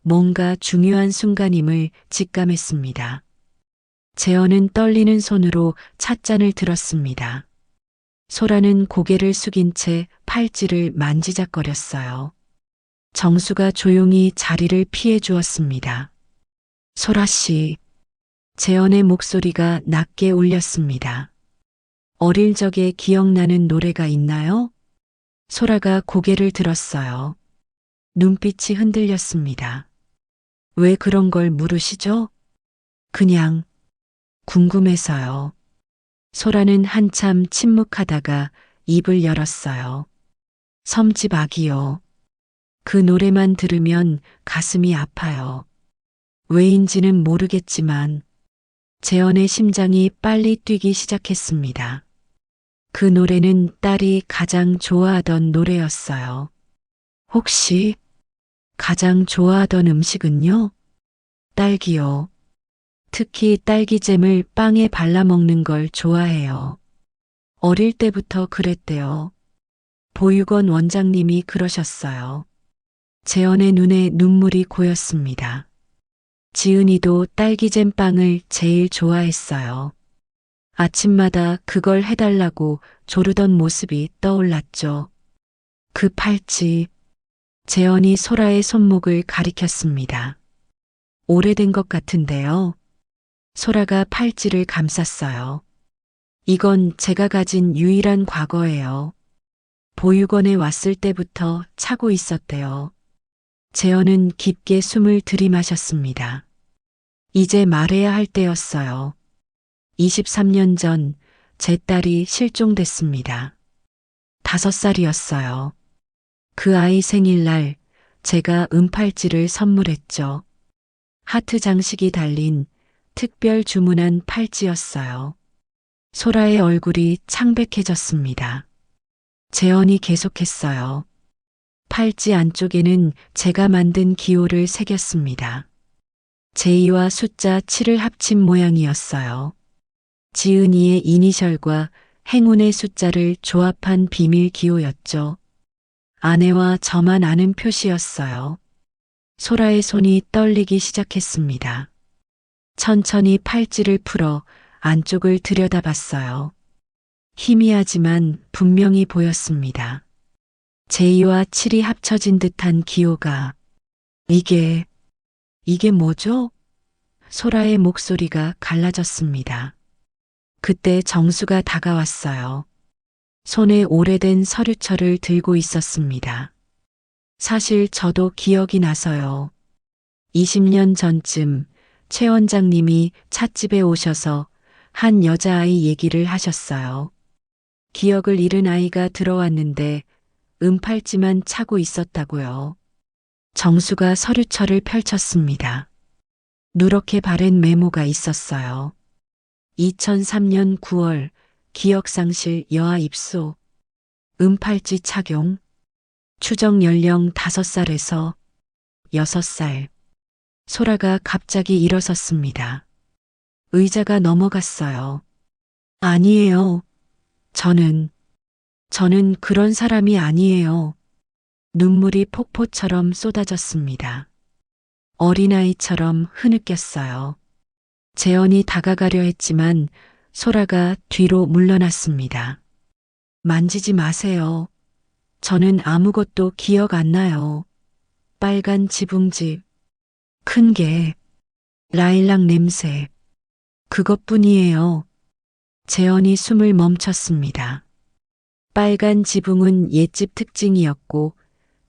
뭔가 중요한 순간임을 직감했습니다. 재현은 떨리는 손으로 찻잔을 들었습니다. 소라는 고개를 숙인 채 팔찌를 만지작거렸어요. 정수가 조용히 자리를 피해 주었습니다. 소라 씨, 재현의 목소리가 낮게 울렸습니다. 어릴 적에 기억나는 노래가 있나요? 소라가 고개를 들었어요. 눈빛이 흔들렸습니다. 왜 그런 걸 물으시죠? 그냥 궁금해서요. 소라는 한참 침묵하다가 입을 열었어요. 섬집 아기요. 그 노래만 들으면 가슴이 아파요. 왜인지는 모르겠지만 재현의 심장이 빨리 뛰기 시작했습니다. 그 노래는 딸이 가장 좋아하던 노래였어요. 혹시 가장 좋아하던 음식은요? 딸기요. 특히 딸기잼을 빵에 발라 먹는 걸 좋아해요. 어릴 때부터 그랬대요. 보육원 원장님이 그러셨어요. 재현의 눈에 눈물이 고였습니다. 지은이도 딸기잼 빵을 제일 좋아했어요. 아침마다 그걸 해달라고 조르던 모습이 떠올랐죠. 그 팔찌. 재현이 소라의 손목을 가리켰습니다. 오래된 것 같은데요. 소라가 팔찌를 감쌌어요. 이건 제가 가진 유일한 과거예요. 보육원에 왔을 때부터 차고 있었대요. 재현은 깊게 숨을 들이마셨습니다. 이제 말해야 할 때였어요. 23년 전 제 딸이 실종됐습니다. 5살이었어요. 그 아이 생일날 제가 은팔찌를 선물했죠. 하트 장식이 달린 특별 주문한 팔찌였어요. 소라의 얼굴이 창백해졌습니다. 재현이 계속했어요. 팔찌 안쪽에는 제가 만든 기호를 새겼습니다. 제2와 숫자 7을 합친 모양이었어요. 지은이의 이니셜과 행운의 숫자를 조합한 비밀 기호였죠. 아내와 저만 아는 표시였어요. 소라의 손이 떨리기 시작했습니다. 천천히 팔찌를 풀어 안쪽을 들여다봤어요. 희미하지만 분명히 보였습니다. 제2와 7이 합쳐진 듯한 기호가 이게 뭐죠? 소라의 목소리가 갈라졌습니다. 그때 정수가 다가왔어요. 손에 오래된 서류철을 들고 있었습니다. 사실 저도 기억이 나서요. 20년 전쯤 최 원장님이 찻집에 오셔서 한 여자아이 얘기를 하셨어요. 기억을 잃은 아이가 들어왔는데 은팔찌만 차고 있었다고요. 정수가 서류철을 펼쳤습니다. 누렇게 바랜 메모가 있었어요. 2003년 9월 기억상실 여아 입소. 은팔찌 착용. 추정 연령 5살에서 6살. 소라가 갑자기 일어섰습니다. 의자가 넘어갔어요. 아니에요. 저는 그런 사람이 아니에요. 눈물이 폭포처럼 쏟아졌습니다. 어린아이처럼 흐느꼈어요. 재현이 다가가려 했지만 소라가 뒤로 물러났습니다. 만지지 마세요. 저는 아무것도 기억 안 나요. 빨간 지붕집, 큰 개, 라일락 냄새. 그것뿐이에요. 재현이 숨을 멈췄습니다. 빨간 지붕은 옛집 특징이었고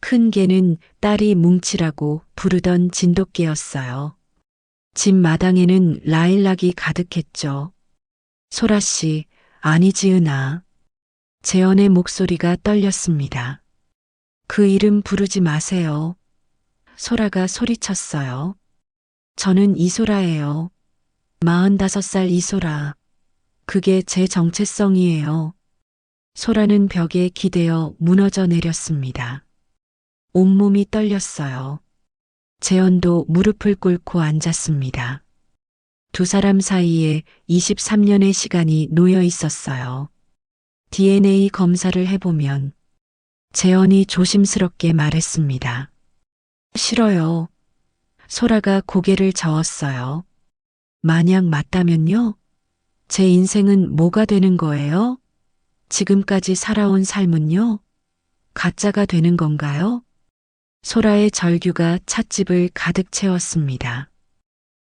큰 개는 딸이 뭉치라고 부르던 진돗개였어요. 집 마당에는 라일락이 가득했죠. 소라 씨, 아니 지은아. 재현의 목소리가 떨렸습니다. 그 이름 부르지 마세요. 소라가 소리쳤어요. 저는 이소라예요. 45살 이소라. 그게 제 정체성이에요. 소라는 벽에 기대어 무너져 내렸습니다. 온몸이 떨렸어요. 재현도 무릎을 꿇고 앉았습니다. 두 사람 사이에 23년의 시간이 놓여 있었어요. DNA 검사를 해보면 재현이 조심스럽게 말했습니다. 싫어요. 소라가 고개를 저었어요. 만약 맞다면요? 제 인생은 뭐가 되는 거예요? 지금까지 살아온 삶은요? 가짜가 되는 건가요? 소라의 절규가 찻집을 가득 채웠습니다.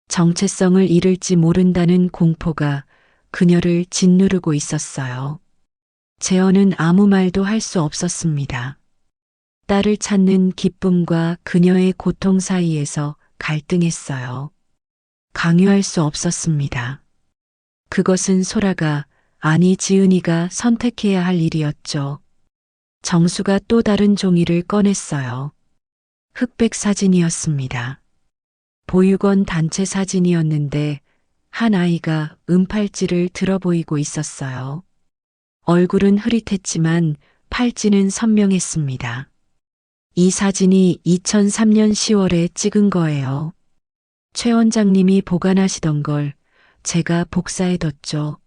정체성을 잃을지 모른다는 공포가 그녀를 짓누르고 있었어요. 재현은 아무 말도 할 수 없었습니다. 딸을 찾는 기쁨과 그녀의 고통 사이에서 갈등했어요. 강요할 수 없었습니다. 그것은 소라가, 아니 지은이가 선택해야 할 일이었죠. 정수가 또 다른 종이를 꺼냈어요. 흑백 사진이었습니다. 보육원 단체 사진이었는데 한 아이가 은팔찌를 들어 보이고 있었어요. 얼굴은 흐릿했지만 팔찌는 선명했습니다. 이 사진이 2003년 10월에 찍은 거예요. 최 원장님이 보관하시던 걸 제가 복사해뒀죠.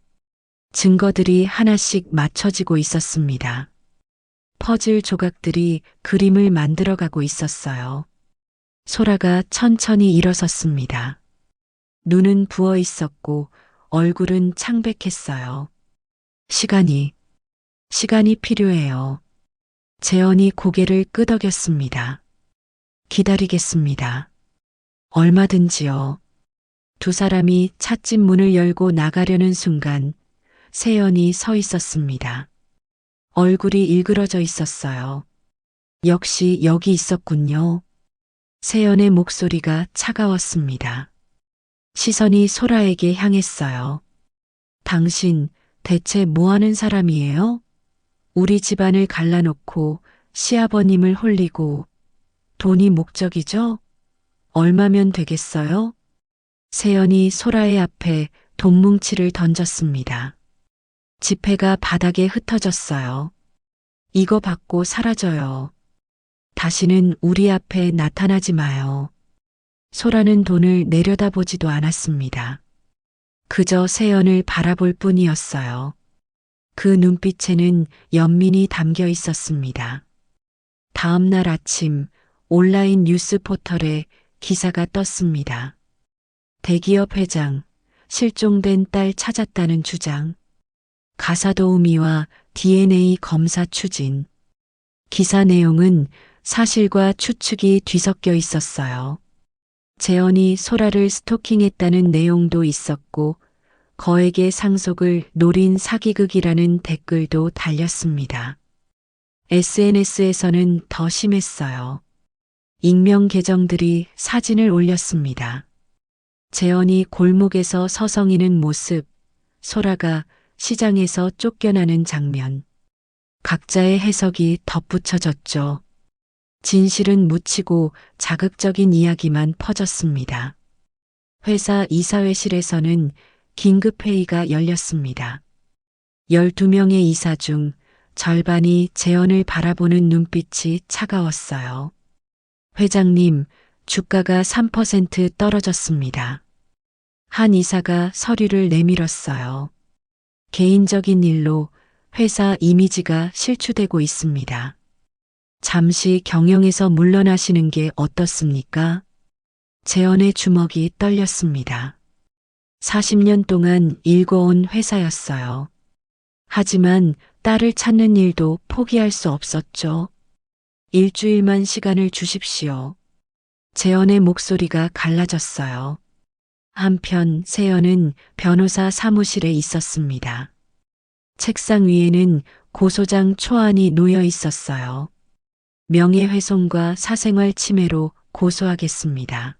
증거들이 하나씩 맞춰지고 있었습니다. 퍼즐 조각들이 그림을 만들어가고 있었어요. 소라가 천천히 일어섰습니다. 눈은 부어 있었고 얼굴은 창백했어요. 시간이 필요해요. 재현이 고개를 끄덕였습니다. 기다리겠습니다. 얼마든지요. 두 사람이 찻집 문을 열고 나가려는 순간 세연이 서 있었습니다. 얼굴이 일그러져 있었어요. 역시 여기 있었군요. 세연의 목소리가 차가웠습니다. 시선이 소라에게 향했어요. 당신 대체 뭐 하는 사람이에요? 우리 집안을 갈라놓고 시아버님을 홀리고 돈이 목적이죠? 얼마면 되겠어요? 세연이 소라의 앞에 돈 뭉치를 던졌습니다. 지폐가 바닥에 흩어졌어요. 이거 받고 사라져요. 다시는 우리 앞에 나타나지 마요. 소라는 돈을 내려다보지도 않았습니다. 그저 세연을 바라볼 뿐이었어요. 그 눈빛에는 연민이 담겨 있었습니다. 다음 날 아침 온라인 뉴스 포털에 기사가 떴습니다. 대기업 회장, 실종된 딸 찾았다는 주장, 가사도우미와 DNA 검사 추진. 기사 내용은 사실과 추측이 뒤섞여 있었어요. 재현이 소라를 스토킹했다는 내용도 있었고, 거액의 상속을 노린 사기극이라는 댓글도 달렸습니다. SNS에서는 더 심했어요. 익명 계정들이 사진을 올렸습니다. 재현이 골목에서 서성이는 모습, 소라가 시장에서 쫓겨나는 장면. 각자의 해석이 덧붙여졌죠. 진실은 묻히고 자극적인 이야기만 퍼졌습니다. 회사 이사회실에서는 긴급회의가 열렸습니다. 12명의 이사 중 절반이 재현을 바라보는 눈빛이 차가웠어요. 회장님, 주가가 3% 떨어졌습니다. 한 이사가 서류를 내밀었어요. 개인적인 일로 회사 이미지가 실추되고 있습니다. 잠시 경영에서 물러나시는 게 어떻습니까? 재현의 주먹이 떨렸습니다. 40년 동안 일궈온 회사였어요. 하지만 딸을 찾는 일도 포기할 수 없었죠. 일주일만 시간을 주십시오. 재현의 목소리가 갈라졌어요. 한편 세연은 변호사 사무실에 있었습니다. 책상 위에는 고소장 초안이 놓여 있었어요. 명예훼손과 사생활 침해로 고소하겠습니다.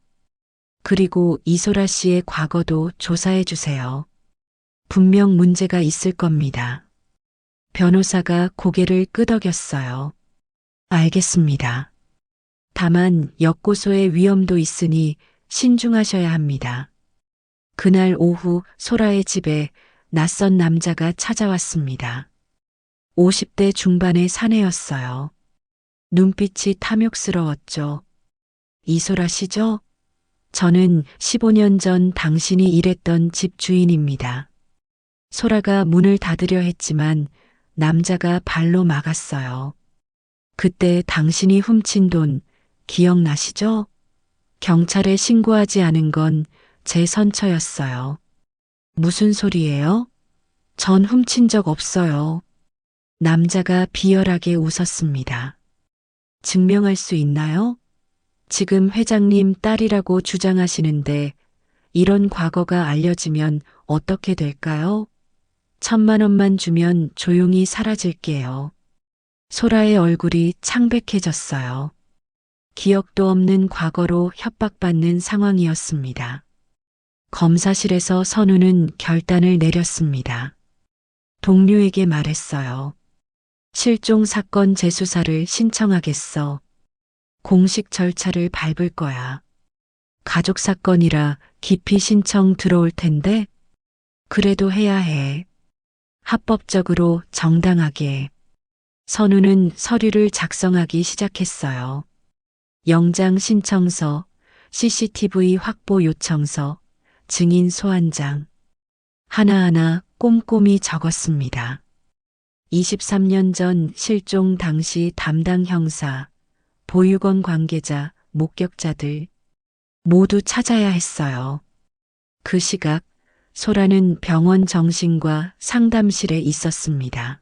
그리고 이소라 씨의 과거도 조사해 주세요. 분명 문제가 있을 겁니다. 변호사가 고개를 끄덕였어요. 알겠습니다. 다만 역고소의 위험도 있으니 신중하셔야 합니다. 그날 오후 소라의 집에 낯선 남자가 찾아왔습니다. 50대 중반의 사내였어요. 눈빛이 탐욕스러웠죠. 이소라 씨죠? 저는 15년 전 당신이 일했던 집 주인입니다. 소라가 문을 닫으려 했지만 남자가 발로 막았어요. 그때 당신이 훔친 돈 기억나시죠? 경찰에 신고하지 않은 건 제 선처였어요. 무슨 소리예요? 전 훔친 적 없어요. 남자가 비열하게 웃었습니다. 증명할 수 있나요? 지금 회장님 딸이라고 주장하시는데 이런 과거가 알려지면 어떻게 될까요? 1,000만 원만 주면 조용히 사라질게요. 소라의 얼굴이 창백해졌어요. 기억도 없는 과거로 협박받는 상황이었습니다. 검사실에서 선우는 결단을 내렸습니다. 동료에게 말했어요. 실종 사건 재수사를 신청하겠어. 공식 절차를 밟을 거야. 가족 사건이라 기피 신청 들어올 텐데 그래도 해야 해. 합법적으로 정당하게. 선우는 서류를 작성하기 시작했어요. 영장 신청서, CCTV 확보 요청서, 증인 소환장. 하나하나 꼼꼼히 적었습니다. 23년 전 실종 당시 담당 형사, 보육원 관계자, 목격자들 모두 찾아야 했어요. 그 시각 소라는 병원 정신과 상담실에 있었습니다.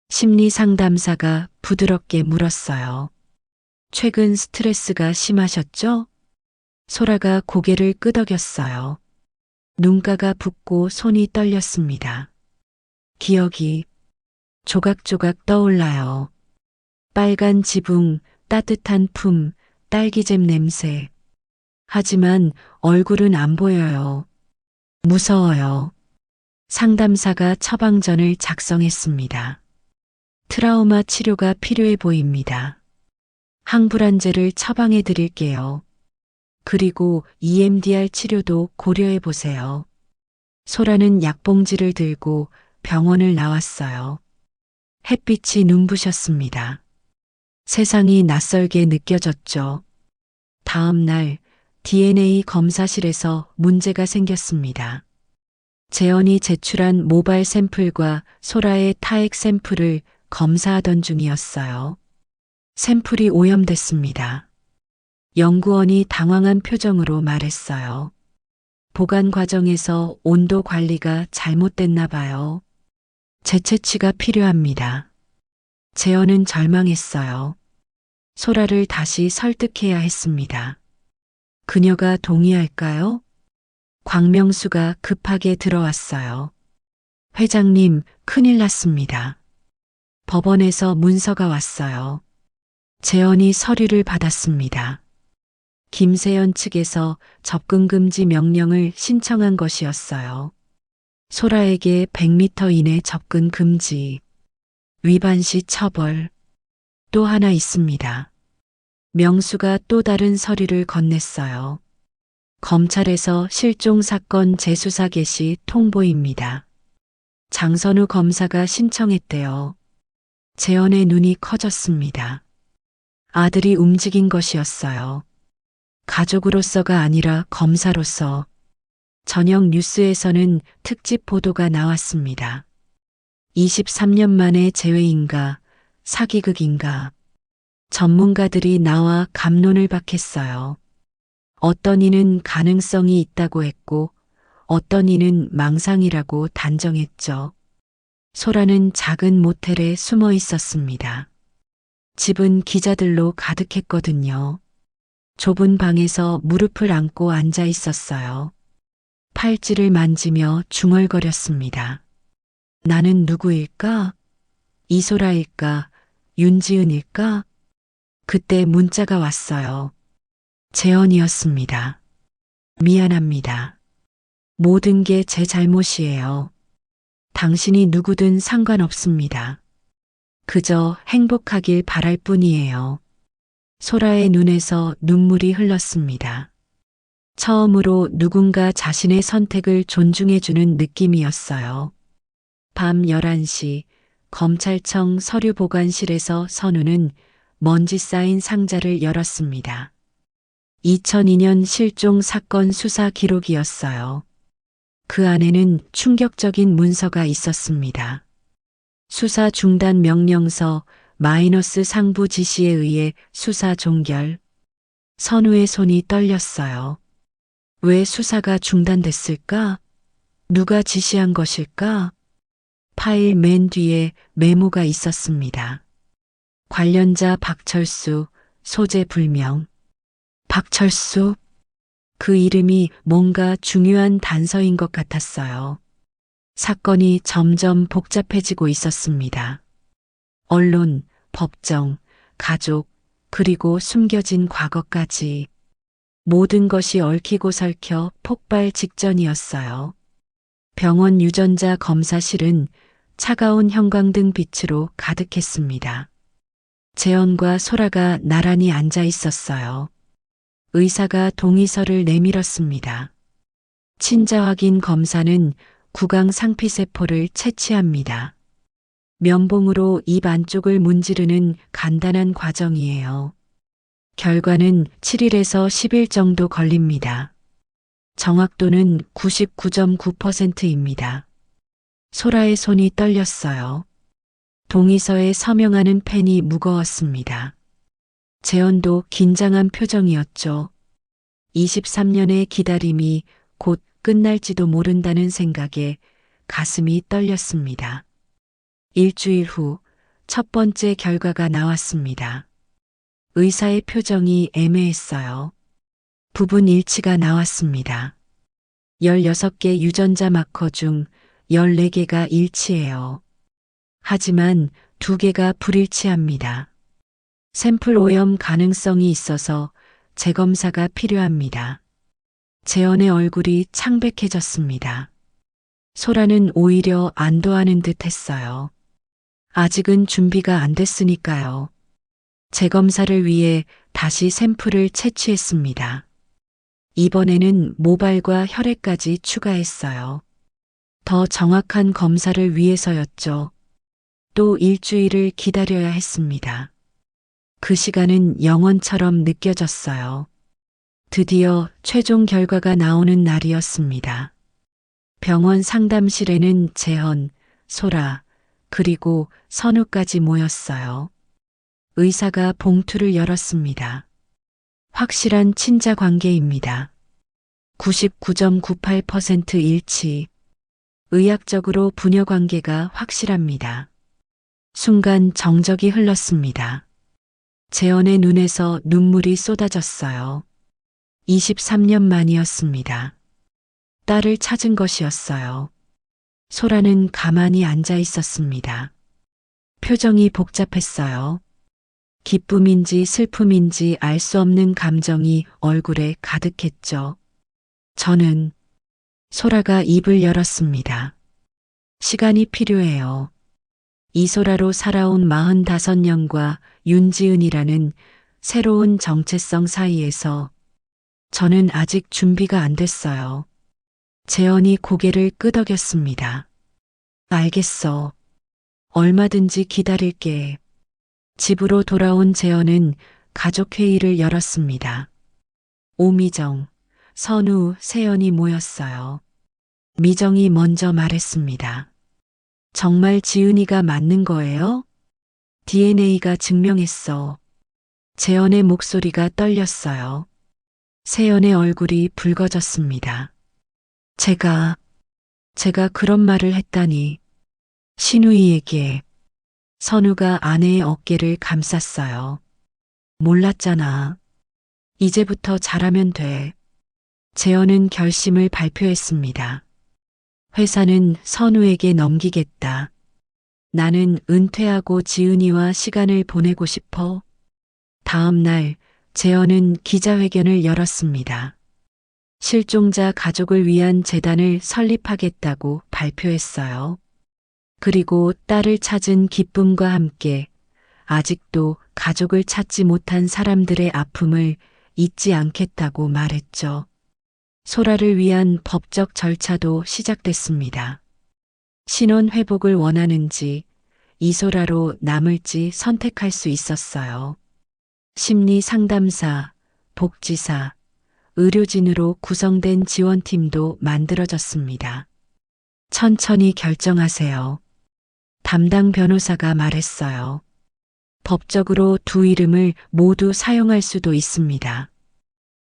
심리 상담사가 부드럽게 물었어요. 최근 스트레스가 심하셨죠? 소라가 고개를 끄덕였어요. 눈가가 붓고 손이 떨렸습니다. 기억이 조각조각 떠올라요. 빨간 지붕, 따뜻한 품, 딸기잼 냄새. 하지만 얼굴은 안 보여요. 무서워요. 상담사가 처방전을 작성했습니다. 트라우마 치료가 필요해 보입니다. 항불안제를 처방해 드릴게요. 그리고 EMDR 치료도 고려해 보세요. 소라는 약봉지를 들고 병원을 나왔어요. 햇빛이 눈부셨습니다. 세상이 낯설게 느껴졌죠. 다음 날 DNA 검사실에서 문제가 생겼습니다. 재현이 제출한 모발 샘플과 소라의 타액 샘플을 검사하던 중이었어요. 샘플이 오염됐습니다. 연구원이 당황한 표정으로 말했어요. 보관 과정에서 온도 관리가 잘못됐나 봐요. 재채취가 필요합니다. 재현은 절망했어요. 소라를 다시 설득해야 했습니다. 그녀가 동의할까요? 광명수가 급하게 들어왔어요. 회장님, 큰일 났습니다. 법원에서 문서가 왔어요. 재현이 서류를 받았습니다. 김세연 측에서 접근 금지 명령을 신청한 것이었어요. 소라에게 100m 이내 접근 금지, 위반 시 처벌. 또 하나 있습니다. 명수가 또 다른 서류를 건넸어요. 검찰에서 실종 사건 재수사 개시 통보입니다. 장선우 검사가 신청했대요. 재현의 눈이 커졌습니다. 아들이 움직인 것이었어요. 가족으로서가 아니라 검사로서. 저녁 뉴스에서는 특집 보도가 나왔습니다. 23년 만에 재회인가, 사기극인가. 전문가들이 나와 갑론을 박했어요. 어떤 이는 가능성이 있다고 했고, 어떤 이는 망상이라고 단정했죠. 소라는 작은 모텔에 숨어 있었습니다. 집은 기자들로 가득했거든요. 좁은 방에서 무릎을 안고 앉아 있었어요. 팔찌를 만지며 중얼거렸습니다. 나는 누구일까? 이소라일까? 윤지은일까? 그때 문자가 왔어요. 재현이었습니다. 미안합니다. 모든 게 제 잘못이에요. 당신이 누구든 상관없습니다. 그저 행복하길 바랄 뿐이에요. 소라의 눈에서 눈물이 흘렀습니다. 처음으로 누군가 자신의 선택을 존중해주는 느낌이었어요. 밤 11시 검찰청 서류보관실에서 선우는 먼지 쌓인 상자를 열었습니다. 2002년 실종 사건 수사 기록이었어요. 그 안에는 충격적인 문서가 있었습니다. 수사 중단 명령서 마이너스 상부 지시에 의해 수사 종결. 선우의 손이 떨렸어요. 왜 수사가 중단됐을까? 누가 지시한 것일까? 파일 맨 뒤에 메모가 있었습니다. 관련자 박철수, 소재 불명. 박철수? 그 이름이 뭔가 중요한 단서인 것 같았어요. 사건이 점점 복잡해지고 있었습니다. 언론, 법정, 가족, 그리고 숨겨진 과거까지 모든 것이 얽히고 설켜 폭발 직전이었어요. 병원 유전자 검사실은 차가운 형광등 빛으로 가득했습니다. 재현과 소라가 나란히 앉아 있었어요. 의사가 동의서를 내밀었습니다. 친자 확인 검사는 구강 상피세포를 채취합니다. 면봉으로 입 안쪽을 문지르는 간단한 과정이에요. 결과는 7일에서 10일 정도 걸립니다. 정확도는 99.9%입니다. 소라의 손이 떨렸어요. 동의서에 서명하는 펜이 무거웠습니다. 재현도 긴장한 표정이었죠. 23년의 기다림이 곧 끝날지도 모른다는 생각에 가슴이 떨렸습니다. 일주일 후 첫 번째 결과가 나왔습니다. 의사의 표정이 애매했어요. 부분 일치가 나왔습니다. 16개 유전자 마커 중 14개가 일치해요. 하지만 2개가 불일치합니다. 샘플 오염 가능성이 있어서 재검사가 필요합니다. 재현의 얼굴이 창백해졌습니다. 소라는 오히려 안도하는 듯 했어요. 아직은 준비가 안 됐으니까요. 재검사를 위해 다시 샘플을 채취했습니다. 이번에는 모발과 혈액까지 추가했어요. 더 정확한 검사를 위해서였죠. 또 일주일을 기다려야 했습니다. 그 시간은 영원처럼 느껴졌어요. 드디어 최종 결과가 나오는 날이었습니다. 병원 상담실에는 재헌, 소라, 그리고 선우까지 모였어요. 의사가 봉투를 열었습니다. 확실한 친자 관계입니다. 99.98% 일치. 의학적으로 부녀 관계가 확실합니다. 순간 정적이 흘렀습니다. 재헌의 눈에서 눈물이 쏟아졌어요. 23년 만이었습니다. 딸을 찾은 것이었어요. 소라는 가만히 앉아 있었습니다. 표정이 복잡했어요. 기쁨인지 슬픔인지 알 수 없는 감정이 얼굴에 가득했죠. 저는 소라가 입을 열었습니다. 시간이 필요해요. 이소라로 살아온 45년과 윤지은이라는 새로운 정체성 사이에서 저는 아직 준비가 안 됐어요. 재헌이 고개를 끄덕였습니다. 알겠어. 얼마든지 기다릴게. 집으로 돌아온 재헌은 가족회의를 열었습니다. 오미정, 선우, 세연이 모였어요. 미정이 먼저 말했습니다. 정말 지은이가 맞는 거예요? DNA가 증명했어. 재헌의 목소리가 떨렸어요. 세연의 얼굴이 붉어졌습니다. 제가 그런 말을 했다니. 신우이에게. 선우가 아내의 어깨를 감쌌어요. 몰랐잖아. 이제부터 잘하면 돼. 재헌은 결심을 발표했습니다. 회사는 선우에게 넘기겠다. 나는 은퇴하고 지은이와 시간을 보내고 싶어. 다음 날 재헌은 기자회견을 열었습니다. 실종자 가족을 위한 재단을 설립하겠다고 발표했어요. 그리고 딸을 찾은 기쁨과 함께 아직도 가족을 찾지 못한 사람들의 아픔을 잊지 않겠다고 말했죠. 소라를 위한 법적 절차도 시작됐습니다. 신원 회복을 원하는지 이소라로 남을지 선택할 수 있었어요. 심리 상담사, 복지사, 의료진으로 구성된 지원팀도 만들어졌습니다. 천천히 결정하세요. 담당 변호사가 말했어요. 법적으로 두 이름을 모두 사용할 수도 있습니다.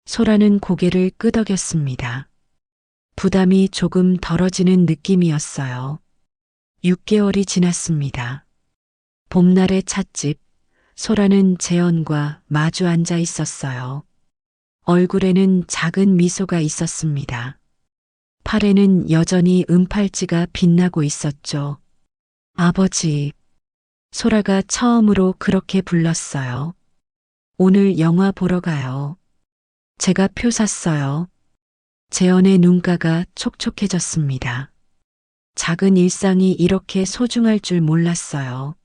소라는 고개를 끄덕였습니다. 부담이 조금 덜어지는 느낌이었어요. 6개월이 지났습니다. 봄날의 찻집, 소라는 재헌과 마주 앉아 있었어요. 얼굴에는 작은 미소가 있었습니다. 팔에는 여전히 은팔찌가 빛나고 있었죠. 아버지. 소라가 처음으로 그렇게 불렀어요. 오늘 영화 보러 가요. 제가 표 샀어요. 재헌의 눈가가 촉촉해졌습니다. 작은 일상이 이렇게 소중할 줄 몰랐어요.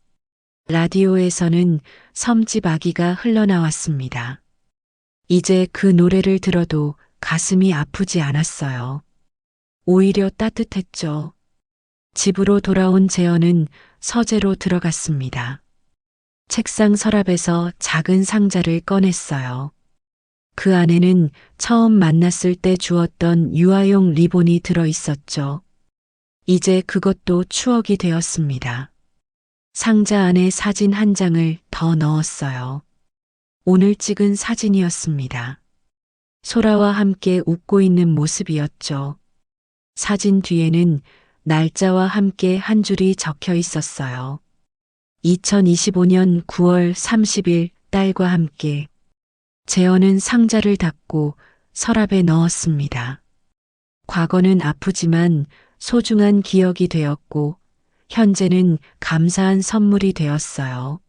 라디오에서는 섬집 아기가 흘러나왔습니다. 이제 그 노래를 들어도 가슴이 아프지 않았어요. 오히려 따뜻했죠. 집으로 돌아온 재헌은 서재로 들어갔습니다. 책상 서랍에서 작은 상자를 꺼냈어요. 그 안에는 처음 만났을 때 주었던 유아용 리본이 들어 있었죠. 이제 그것도 추억이 되었습니다. 상자 안에 사진 한 장을 더 넣었어요. 오늘 찍은 사진이었습니다. 소라와 함께 웃고 있는 모습이었죠. 사진 뒤에는 날짜와 함께 한 줄이 적혀 있었어요. 2025년 9월 30일 딸과 함께. 재헌은 상자를 닫고 서랍에 넣었습니다. 과거는 아프지만 소중한 기억이 되었고 현재는 감사한 선물이 되었어요.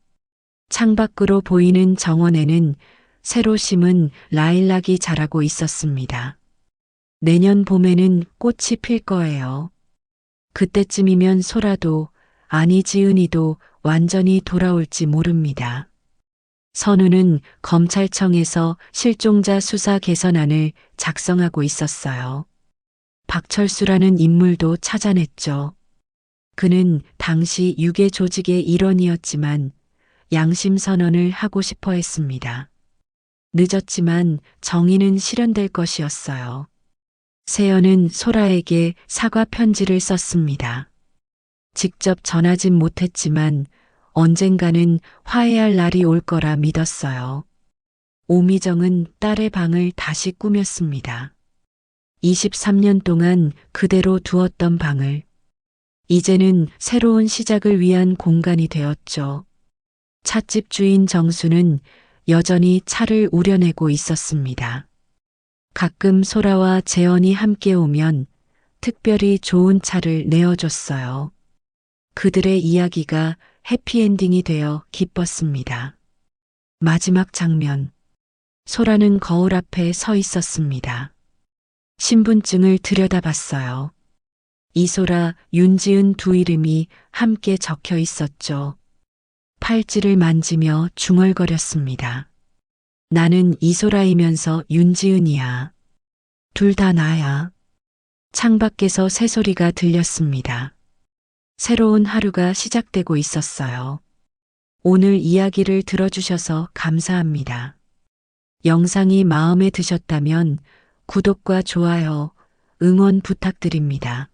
창밖으로 보이는 정원에는 새로 심은 라일락이 자라고 있었습니다. 내년 봄에는 꽃이 필 거예요. 그때쯤이면 소라도, 아니 지은이도 완전히 돌아올지 모릅니다. 선우는 검찰청에서 실종자 수사 개선안을 작성하고 있었어요. 박철수라는 인물도 찾아냈죠. 그는 당시 유괴 조직의 일원이었지만 양심 선언을 하고 싶어 했습니다. 늦었지만 정의는 실현될 것이었어요. 세연은 소라에게 사과 편지를 썼습니다. 직접 전하진 못했지만 언젠가는 화해할 날이 올 거라 믿었어요. 오미정은 딸의 방을 다시 꾸몄습니다. 23년 동안 그대로 두었던 방을 이제는 새로운 시작을 위한 공간이 되었죠. 찻집 주인 정수는 여전히 차를 우려내고 있었습니다. 가끔 소라와 재현이 함께 오면 특별히 좋은 차를 내어줬어요. 그들의 이야기가 해피엔딩이 되어 기뻤습니다. 마지막 장면. 소라는 거울 앞에 서 있었습니다. 신분증을 들여다봤어요. 이소라, 윤지은 두 이름이 함께 적혀 있었죠. 팔찌를 만지며 중얼거렸습니다. 나는 이소라이면서 윤지은이야. 둘 다 나야. 창밖에서 새소리가 들렸습니다. 새로운 하루가 시작되고 있었어요. 오늘 이야기를 들어주셔서 감사합니다. 영상이 마음에 드셨다면 구독과 좋아요, 응원 부탁드립니다.